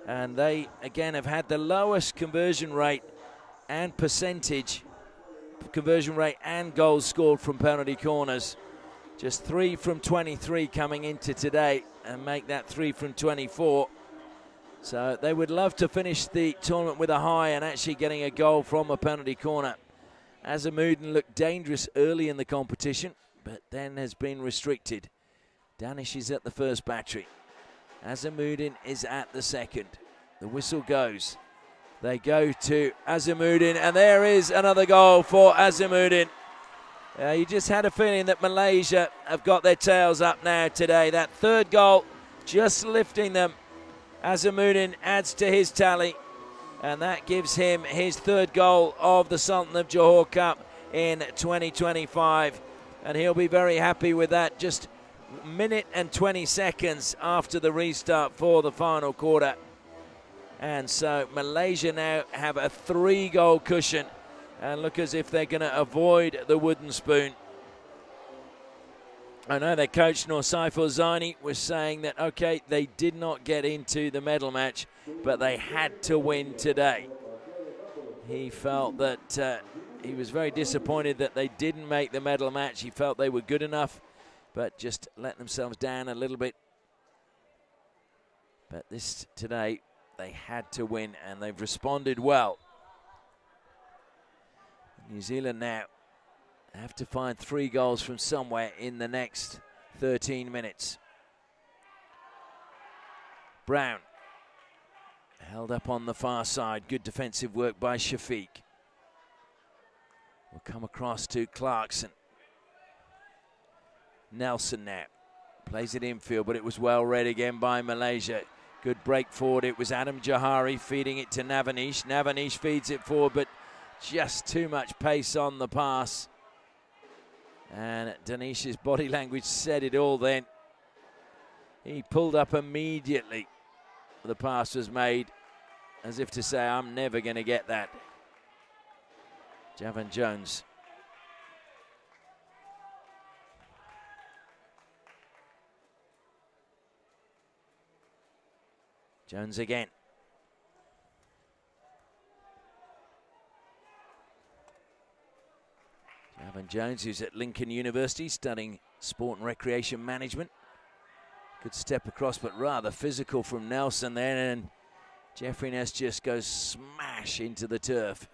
And they, again, have had the lowest conversion rate and percentage, conversion rate and goals scored from penalty corners. Just 3 from 23 coming into today and make that 3 from 24. So they would love to finish the tournament with a high and actually getting a goal from a penalty corner. Azamuddin looked dangerous early in the competition, but then has been restricted. Danish is at the first battery. Azamuddin is at the second. The whistle goes. They go to Azamuddin, and there is another goal for Azamuddin. You just had a feeling that Malaysia have got their tails up now today. That third goal just lifting them. Azamuddin adds to his tally, and that gives him his third goal of the Sultan of Johor Cup in 2025. And he'll be very happy with that. Just minute and 20 seconds after the restart for the final quarter. And so Malaysia now have a 3-goal cushion and look as if they're going to avoid the wooden spoon. I know their coach, Nur Saiful Zaini, was saying that, okay, they did not get into the medal match, but they had to win today. He felt that he was very disappointed that they didn't make the medal match. He felt they were good enough, but just let themselves down a little bit. But this today, they had to win, and they've responded well. New Zealand now have to find 3 goals from somewhere in the next 13 minutes. Brown held up on the far side. Good defensive work by Shafiq. Will come across to Clarkson. Nelson now plays it infield, but it was well read again by Malaysia. Good break forward. It was Adam Johari feeding it to Navanish. Navanish feeds it forward, but just too much pace on the pass. And Danish's body language said it all then. He pulled up immediately. The pass was made as if to say, I'm never going to get that. Javan Jones. Jones again. Javan Jones, who's at Lincoln University studying sport and recreation management. Good step across, but rather physical from Nelson there, and Jeffrey Ness just goes smash into the turf.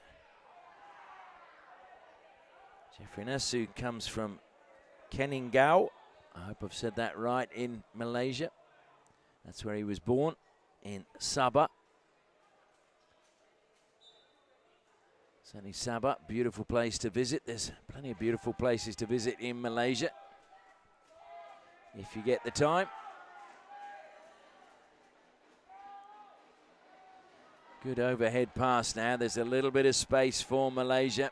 Jeffrey Ness, who comes from Keningau, I hope I've said that right, in Malaysia. That's where he was born, in Sabah. Certainly Sabah, beautiful place to visit. There's plenty of beautiful places to visit in Malaysia, if you get the time. Good overhead pass now. There's a little bit of space for Malaysia.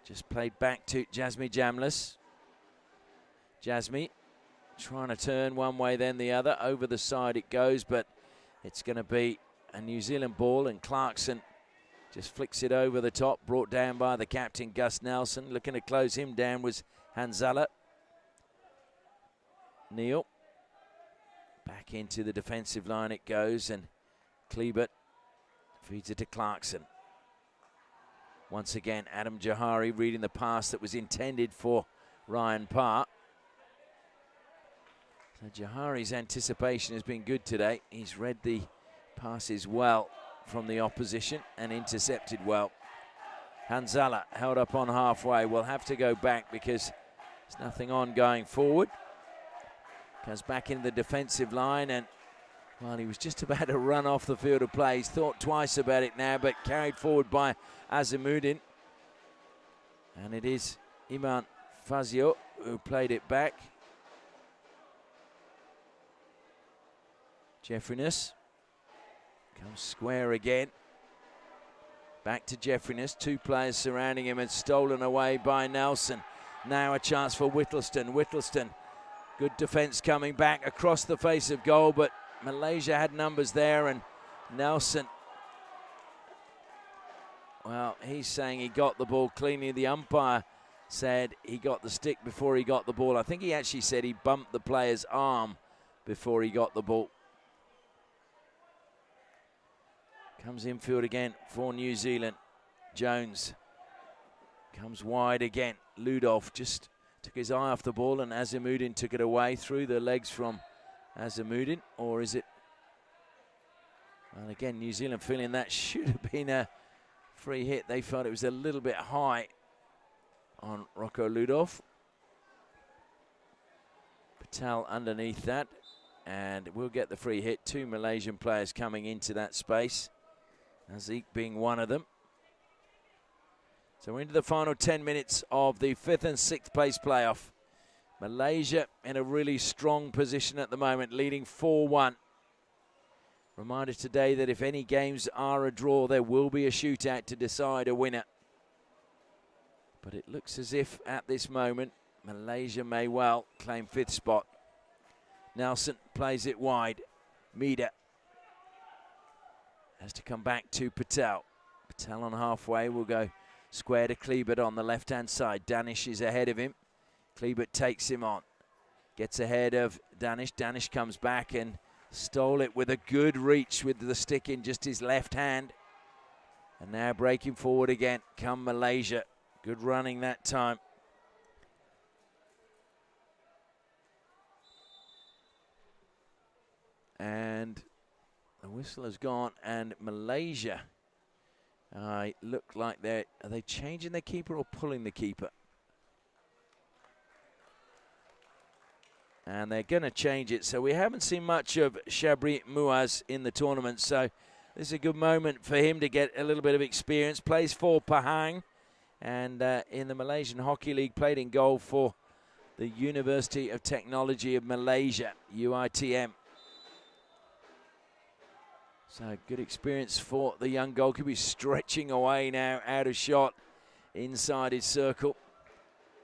Just played back to Jasmine Jamlis. Jasmine trying to turn one way then the other. Over the side it goes, but it's going to be a New Zealand ball, and Clarkson just flicks it over the top, brought down by the captain, Gus Nelson. Looking to close him down was Hanzala. Neil. Back into the defensive line it goes, and Klebert feeds it to Clarkson. Once again, Adam Johari reading the pass that was intended for Ryan Parr. So Johari's anticipation has been good today. He's read the passes well from the opposition and intercepted well. Hanzala held up on halfway. Will have to go back because there's nothing on going forward. Goes back into the defensive line, and well, he was just about to run off the field of play. He's thought twice about it now, but carried forward by Azimuddin. And it is Iman Fazio who played it back. Jeffriness comes square again. Back to Jeffriness. 2 players surrounding him and stolen away by Nelson. Now a chance for Whittleston. Whittleston, good defence coming back across the face of goal, but Malaysia had numbers there, and Nelson, well, he's saying he got the ball cleanly. The umpire said he got the stick before he got the ball. I think he actually said he bumped the player's arm before he got the ball. Comes infield again for New Zealand. Jones comes wide again. Ludolf just took his eye off the ball, and Azimuddin took it away through the legs from Azimuddin, or is it? Well, again, New Zealand feeling that should have been a free hit. They felt it was a little bit high on Rocco Ludolf. Patel underneath that, and we'll get the free hit. 2 Malaysian players coming into that space, Aziz being one of them. So we're into the final 10 minutes of the 5th and 6th place playoff. Malaysia in a really strong position at the moment, leading 4-1. Reminder today that if any games are a draw, there will be a shootout to decide a winner. But it looks as if at this moment, Malaysia may well claim 5th spot. Nelson plays it wide. Mida has to come back to Patel. Patel on halfway will go square to Kleebert on the left-hand side. Danish is ahead of him. Kleebert takes him on. Gets ahead of Danish. Danish comes back and stole it with a good reach with the stick in just his left hand. And now breaking forward again. Come Malaysia. Good running that time. And the whistle has gone, and Malaysia look like are they changing their keeper or pulling the keeper? And they're going to change it. So we haven't seen much of Shabri Muaz in the tournament. So this is a good moment for him to get a little bit of experience. Plays for Pahang, and in the Malaysian Hockey League, played in goal for the University of Technology of Malaysia, UITM. So good experience for the young goalkeeper. He's stretching away now, out of shot, inside his circle.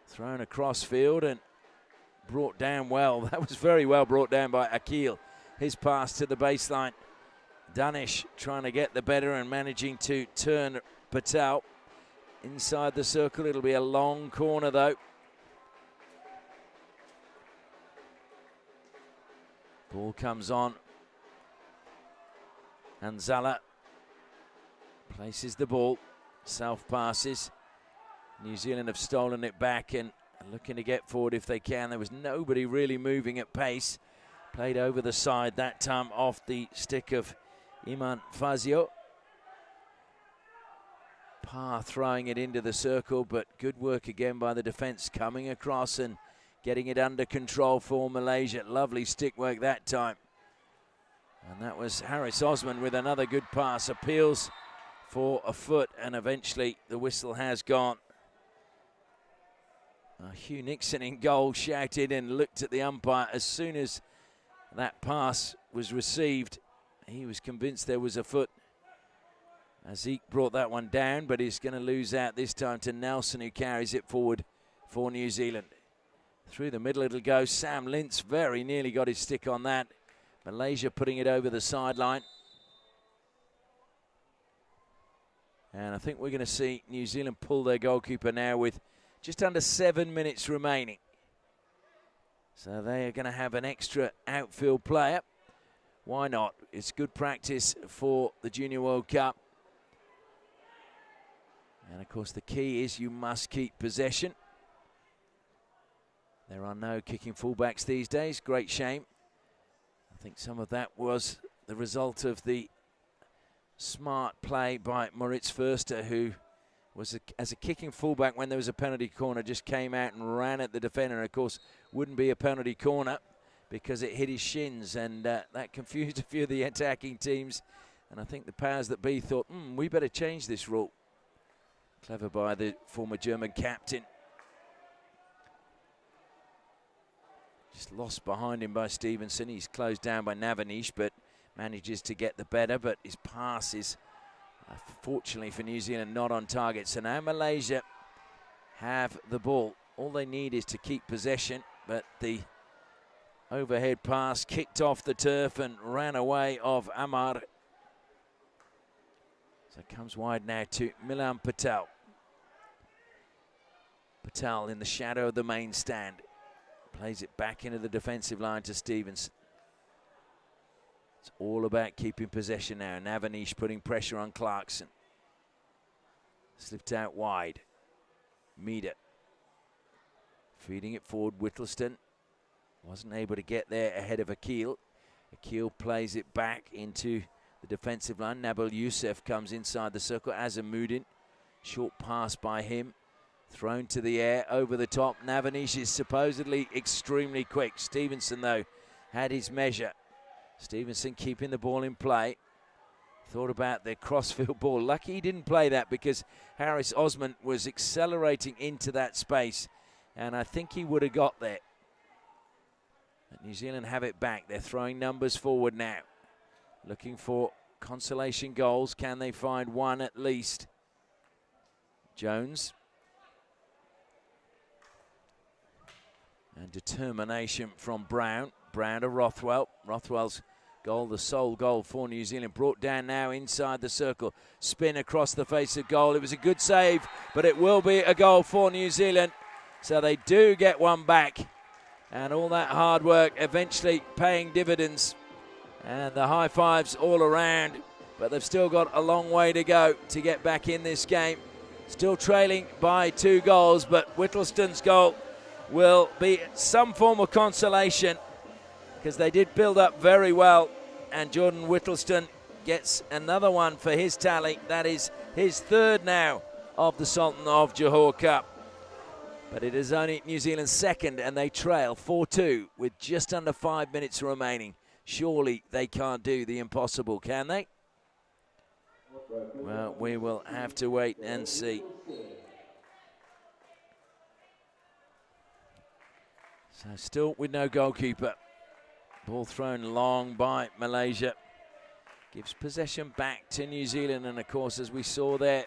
Thrown across field and brought down well. That was very well brought down by Akil. His pass to the baseline. Danish trying to get the better and managing to turn Patel inside the circle. It'll be a long corner though. Ball comes on. And Zala places the ball, self-passes. New Zealand have stolen it back and looking to get forward if they can. There was nobody really moving at pace. Played over the side that time off the stick of Iman Fazio. Parr throwing it into the circle, but good work again by the defence coming across and getting it under control for Malaysia. Lovely stick work that time. And that was Harris Osman with another good pass. Appeals for a foot, and eventually the whistle has gone. Hugh Nixon in goal shouted and looked at the umpire as soon as that pass was received. He was convinced there was a foot. Zeke brought that one down, but he's going to lose out this time to Nelson, who carries it forward for New Zealand. Through the middle it'll go. Sam Lintz very nearly got his stick on that. Malaysia putting it over the sideline. And I think we're going to see New Zealand pull their goalkeeper now with just under 7 minutes remaining. So they are going to have an extra outfield player. Why not? It's good practice for the Junior World Cup. And of course the key is you must keep possession. There are no kicking fullbacks these days. Great shame. I think some of that was the result of the smart play by Moritz Förster, who was as a kicking fullback when there was a penalty corner, just came out and ran at the defender. And of course, wouldn't be a penalty corner because it hit his shins, and that confused a few of the attacking teams. And I think the powers that be thought, we better change this rule. Clever by the former German captain. Just lost behind him by Stevenson. He's closed down by Navanish, but manages to get the better. But his pass is, fortunately for New Zealand, not on target. So now Malaysia have the ball. All they need is to keep possession. But the overhead pass kicked off the turf and ran away of Amar. So it comes wide now to Milan Patel. Patel in the shadow of the main stand. Plays it back into the defensive line to Stevenson. It's all about keeping possession now. Navanish putting pressure on Clarkson. Slipped out wide. Mida feeding it forward. Whittleston wasn't able to get there ahead of Akil. Akil plays it back into the defensive line. Nabil Youssef comes inside the circle. Azamuddin, short pass by him. Thrown to the air, over the top. Navanish is supposedly extremely quick. Stevenson, though, had his measure. Stevenson keeping the ball in play. Thought about the crossfield ball. Lucky he didn't play that because Harris Osman was accelerating into that space, and I think he would have got there. But New Zealand have it back. They're throwing numbers forward now. Looking for consolation goals. Can they find one at least? And determination from Brown. Brown to Rothwell. Rothwell's goal, the sole goal for New Zealand. Brought down now inside the circle. Spin across the face of goal. It was a good save, but it will be a goal for New Zealand. So they do get one back. And all that hard work eventually paying dividends. And the high fives all around. But they've still got a long way to go to get back in this game. Still trailing by 2 goals, but Whittleston's goal will be some form of consolation because they did build up very well, and Jordan Whittleston gets another one for his tally. That is his 3rd now of the Sultan of Johor Cup. But it is only New Zealand's 2nd, and they trail 4-2 with just under 5 minutes remaining. Surely they can't do the impossible, can they? Well, we will have to wait and see. So still with no goalkeeper. Ball thrown long by Malaysia. Gives possession back to New Zealand, and of course, as we saw there,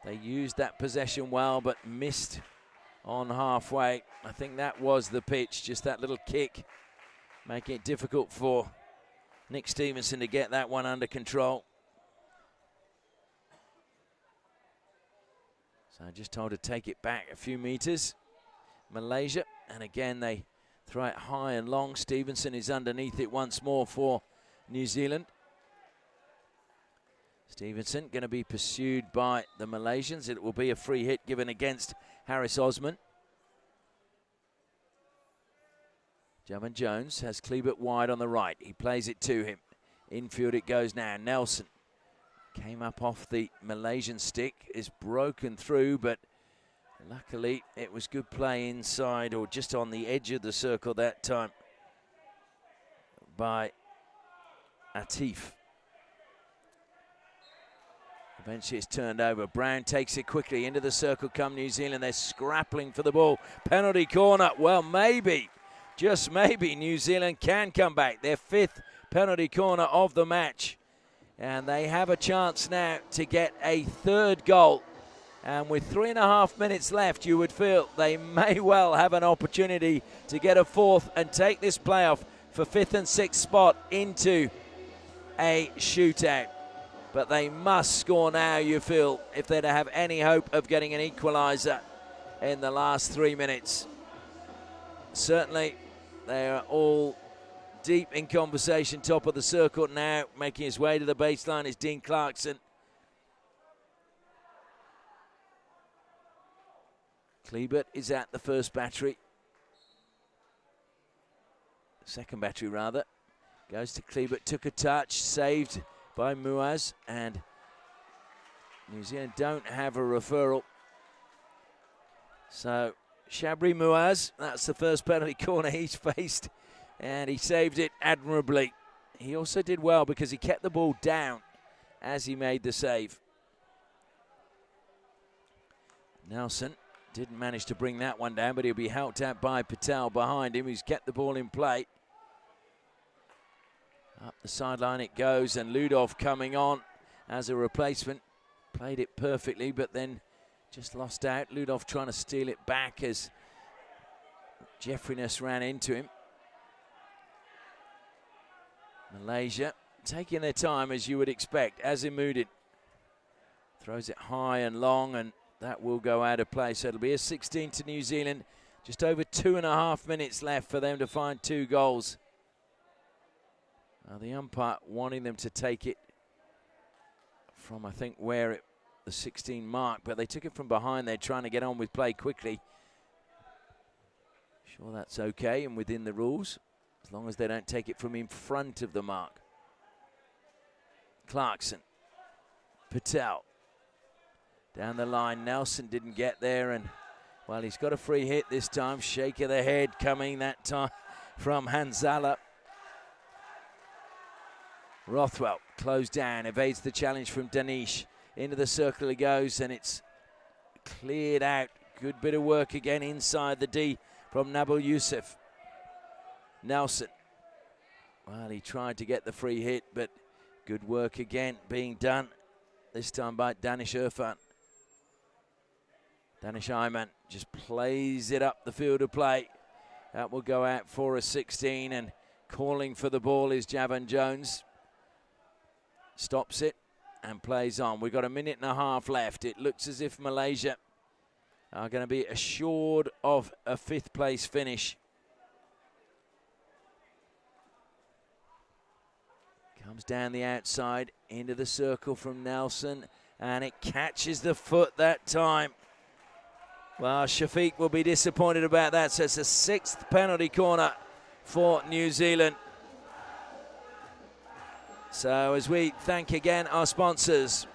they used that possession well but missed on halfway. I think that was the pitch, just that little kick, making it difficult for Nick Stevenson to get that one under control. So just told to take it back a few meters. Malaysia, and again they throw it high and long. Stevenson is underneath it once more for New Zealand. Stevenson going to be pursued by the Malaysians. It will be a free hit given against Harris Osman. Javan Jones has Klebert wide on the right. He plays it to him. Infield it goes now. Nelson came up off the Malaysian stick, is broken through, but luckily it was good play inside or just on the edge of the circle that time by Atif. Eventually it's turned over. Brown takes it quickly into the circle. Come New Zealand, they're scrappling for the ball. Penalty corner. Well, maybe, just maybe, New Zealand can come back. Their 5th penalty corner of the match. And they have a chance now to get a 3rd goal. And with 3.5 minutes left, you would feel they may well have an opportunity to get a 4th and take this playoff for 5th and 6th spot into a shootout. But they must score now, you feel, if they're to have any hope of getting an equaliser in the last 3 minutes. Certainly, they are all deep in conversation. Top of the circle now, making his way to the baseline is Dean Clarkson. Klebert is at the first battery. Second battery, rather. Goes to Klebert, took a touch, saved by Muaz, and New Zealand don't have a referral. So, Shabri Muaz, that's the first penalty corner he's faced, and he saved it admirably. He also did well because he kept the ball down as he made the save. Nelson didn't manage to bring that one down, but he'll be helped out by Patel behind him, who's kept the ball in play. Up the sideline it goes, and Ludov coming on as a replacement. Played it perfectly, but then just lost out. Ludov trying to steal it back as Jeffriness ran into him. Malaysia taking their time, as you would expect. Azimudin throws it high and long, and that will go out of play. So it'll be a 16 to New Zealand. Just over 2.5 minutes left for them to find 2 goals. Now the umpire wanting them to take it from, I think, where the 16 mark, but they took it from behind. They're trying to get on with play quickly. Sure, that's okay and within the rules, as long as they don't take it from in front of the mark. Clarkson, Patel, down the line. Nelson didn't get there, and well, he's got a free hit this time. Shake of the head coming that time from Hanzala. Rothwell closed down, evades the challenge from Danish. Into the circle he goes, and it's cleared out. Good bit of work again inside the D from Nabil Youssef. Nelson, well, he tried to get the free hit, but good work again being done, this time by Danish Irfan. Danish Ayman just plays it up the field of play. That will go out for a 16, and calling for the ball is Javan Jones. Stops it and plays on. We've got a minute and a half left. It looks as if Malaysia are going to be assured of a 5th place finish. Comes down the outside into the circle from Nelson, and it catches the foot that time. Well, Shafiq will be disappointed about that, so it's a 6th penalty corner for New Zealand. So as we thank again our sponsors,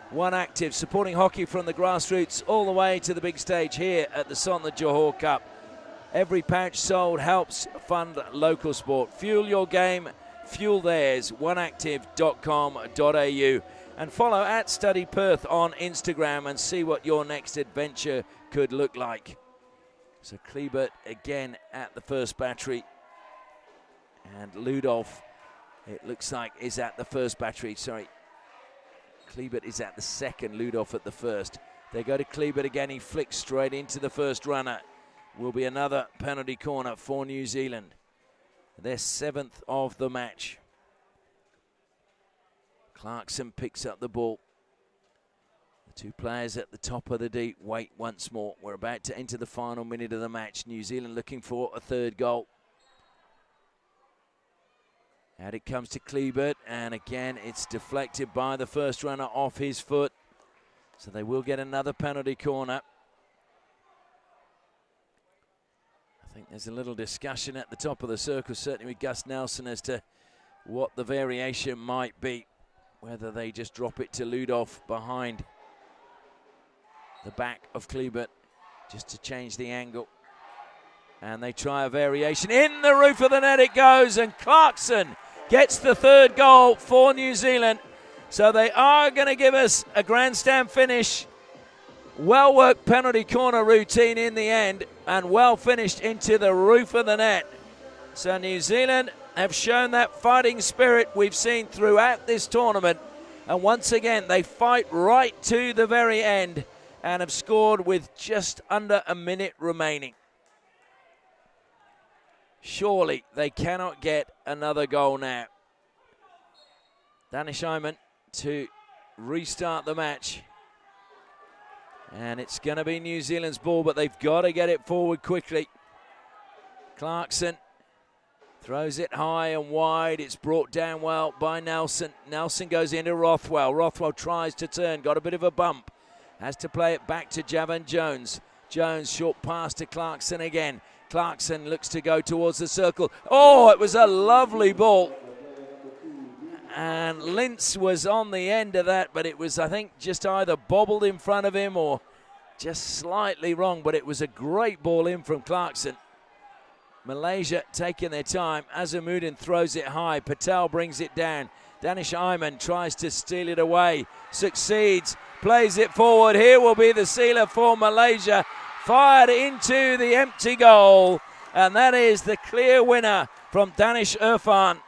One Active, supporting hockey from the grassroots all the way to the big stage here at the Sultan of Johor Cup. Every pouch sold helps fund local sport. Fuel your game, fuel theirs. oneactive.com.au. And follow at Study Perth on Instagram and see what your next adventure could look like. So Kleibert again at the first battery. And Ludolf, it looks like, is at the first battery. Sorry. Kleibert is at the second, Ludolf at the first. They go to Kleibert again. He flicks straight into the first runner. Will be another penalty corner for New Zealand. Their 7th of the match. Clarkson picks up the ball. The two players at the top of the deep wait once more. We're about to enter the final minute of the match. New Zealand looking for a 3rd goal. And it comes to Kleibert, and again it's deflected by the first runner off his foot. So they will get another penalty corner. I think there's a little discussion at the top of the circle, certainly with Gus Nelson, as to what the variation might be. Whether they just drop it to Ludolf behind the back of Kleibert just to change the angle. And they try a variation. In the roof of the net it goes, and Clarkson gets the 3rd goal for New Zealand. So they are going to give us a grandstand finish. Well-worked penalty corner routine in the end, and well finished into the roof of the net. So New Zealand have shown that fighting spirit we've seen throughout this tournament. And once again, they fight right to the very end and have scored with just under a minute remaining. Surely they cannot get another goal now. Danish Ayman to restart the match. And it's going to be New Zealand's ball, but they've got to get it forward quickly. Clarkson throws it high and wide. It's brought down well by Nelson. Nelson goes into Rothwell. Rothwell tries to turn, got a bit of a bump. Has to play it back to Javan Jones. Jones, short pass to Clarkson again. Clarkson looks to go towards the circle. Oh, it was a lovely ball. And Lintz was on the end of that, but it was, I think, just either bobbled in front of him or just slightly wrong. But it was a great ball in from Clarkson. Malaysia taking their time. Azamuddin throws it high. Patel brings it down. Danish Ayman tries to steal it away. Succeeds. Plays it forward. Here will be the sealer for Malaysia. Fired into the empty goal. And that is the clear winner from Danish Irfan.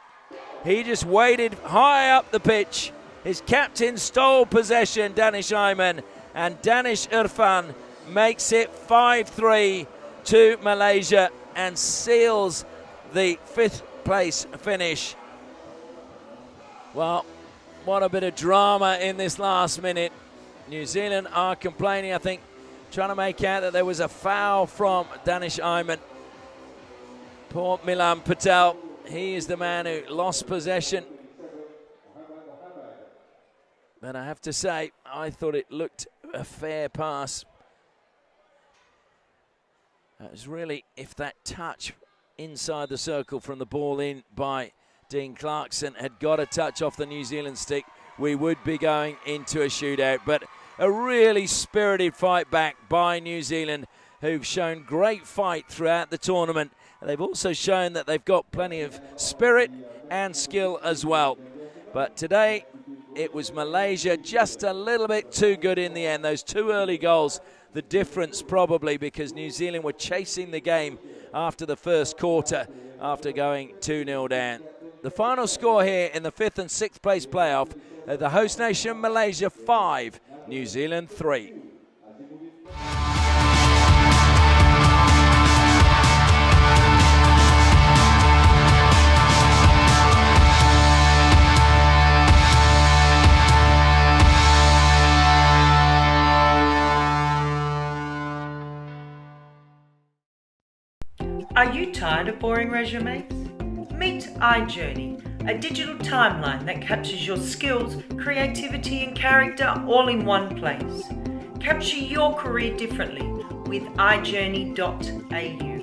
He just waited high up the pitch. His captain stole possession, Danish Ayman. And Danish Irfan makes it 5-3 to Malaysia and seals the 5th place finish. Well, what a bit of drama in this last minute. New Zealand are complaining, I think, trying to make out that there was a foul from Danish Ayman. Poor Milan Patel. He is the man who lost possession. But I have to say, I thought it looked a fair pass. It was really, if that touch inside the circle from the ball in by Dean Clarkson had got a touch off the New Zealand stick, we would be going into a shootout. But a really spirited fight back by New Zealand, who've shown great fight throughout the tournament. They've also shown that they've got plenty of spirit and skill as well. But today, it was Malaysia just a little bit too good in the end. Those 2 early goals, the difference probably because New Zealand were chasing the game after the first quarter after going 2-0 down. The final score here in the 5th and 6th place playoff, the host nation Malaysia 5, New Zealand 3. Are you tired of boring resumes? Meet iJourney, a digital timeline that captures your skills, creativity and character all in one place. Capture your career differently with iJourney.au.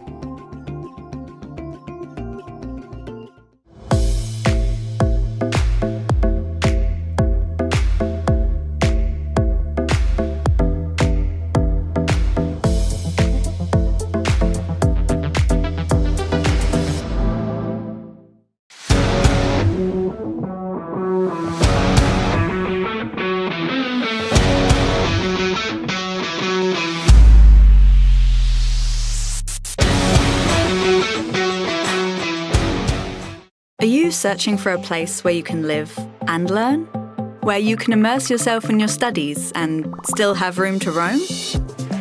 Are you searching for a place where you can live and learn? Where you can immerse yourself in your studies and still have room to roam?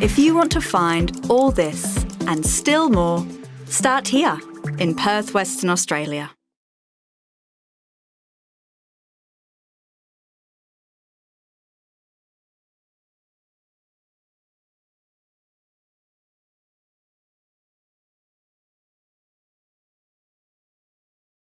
If you want to find all this and still more, start here in Perth, Western Australia.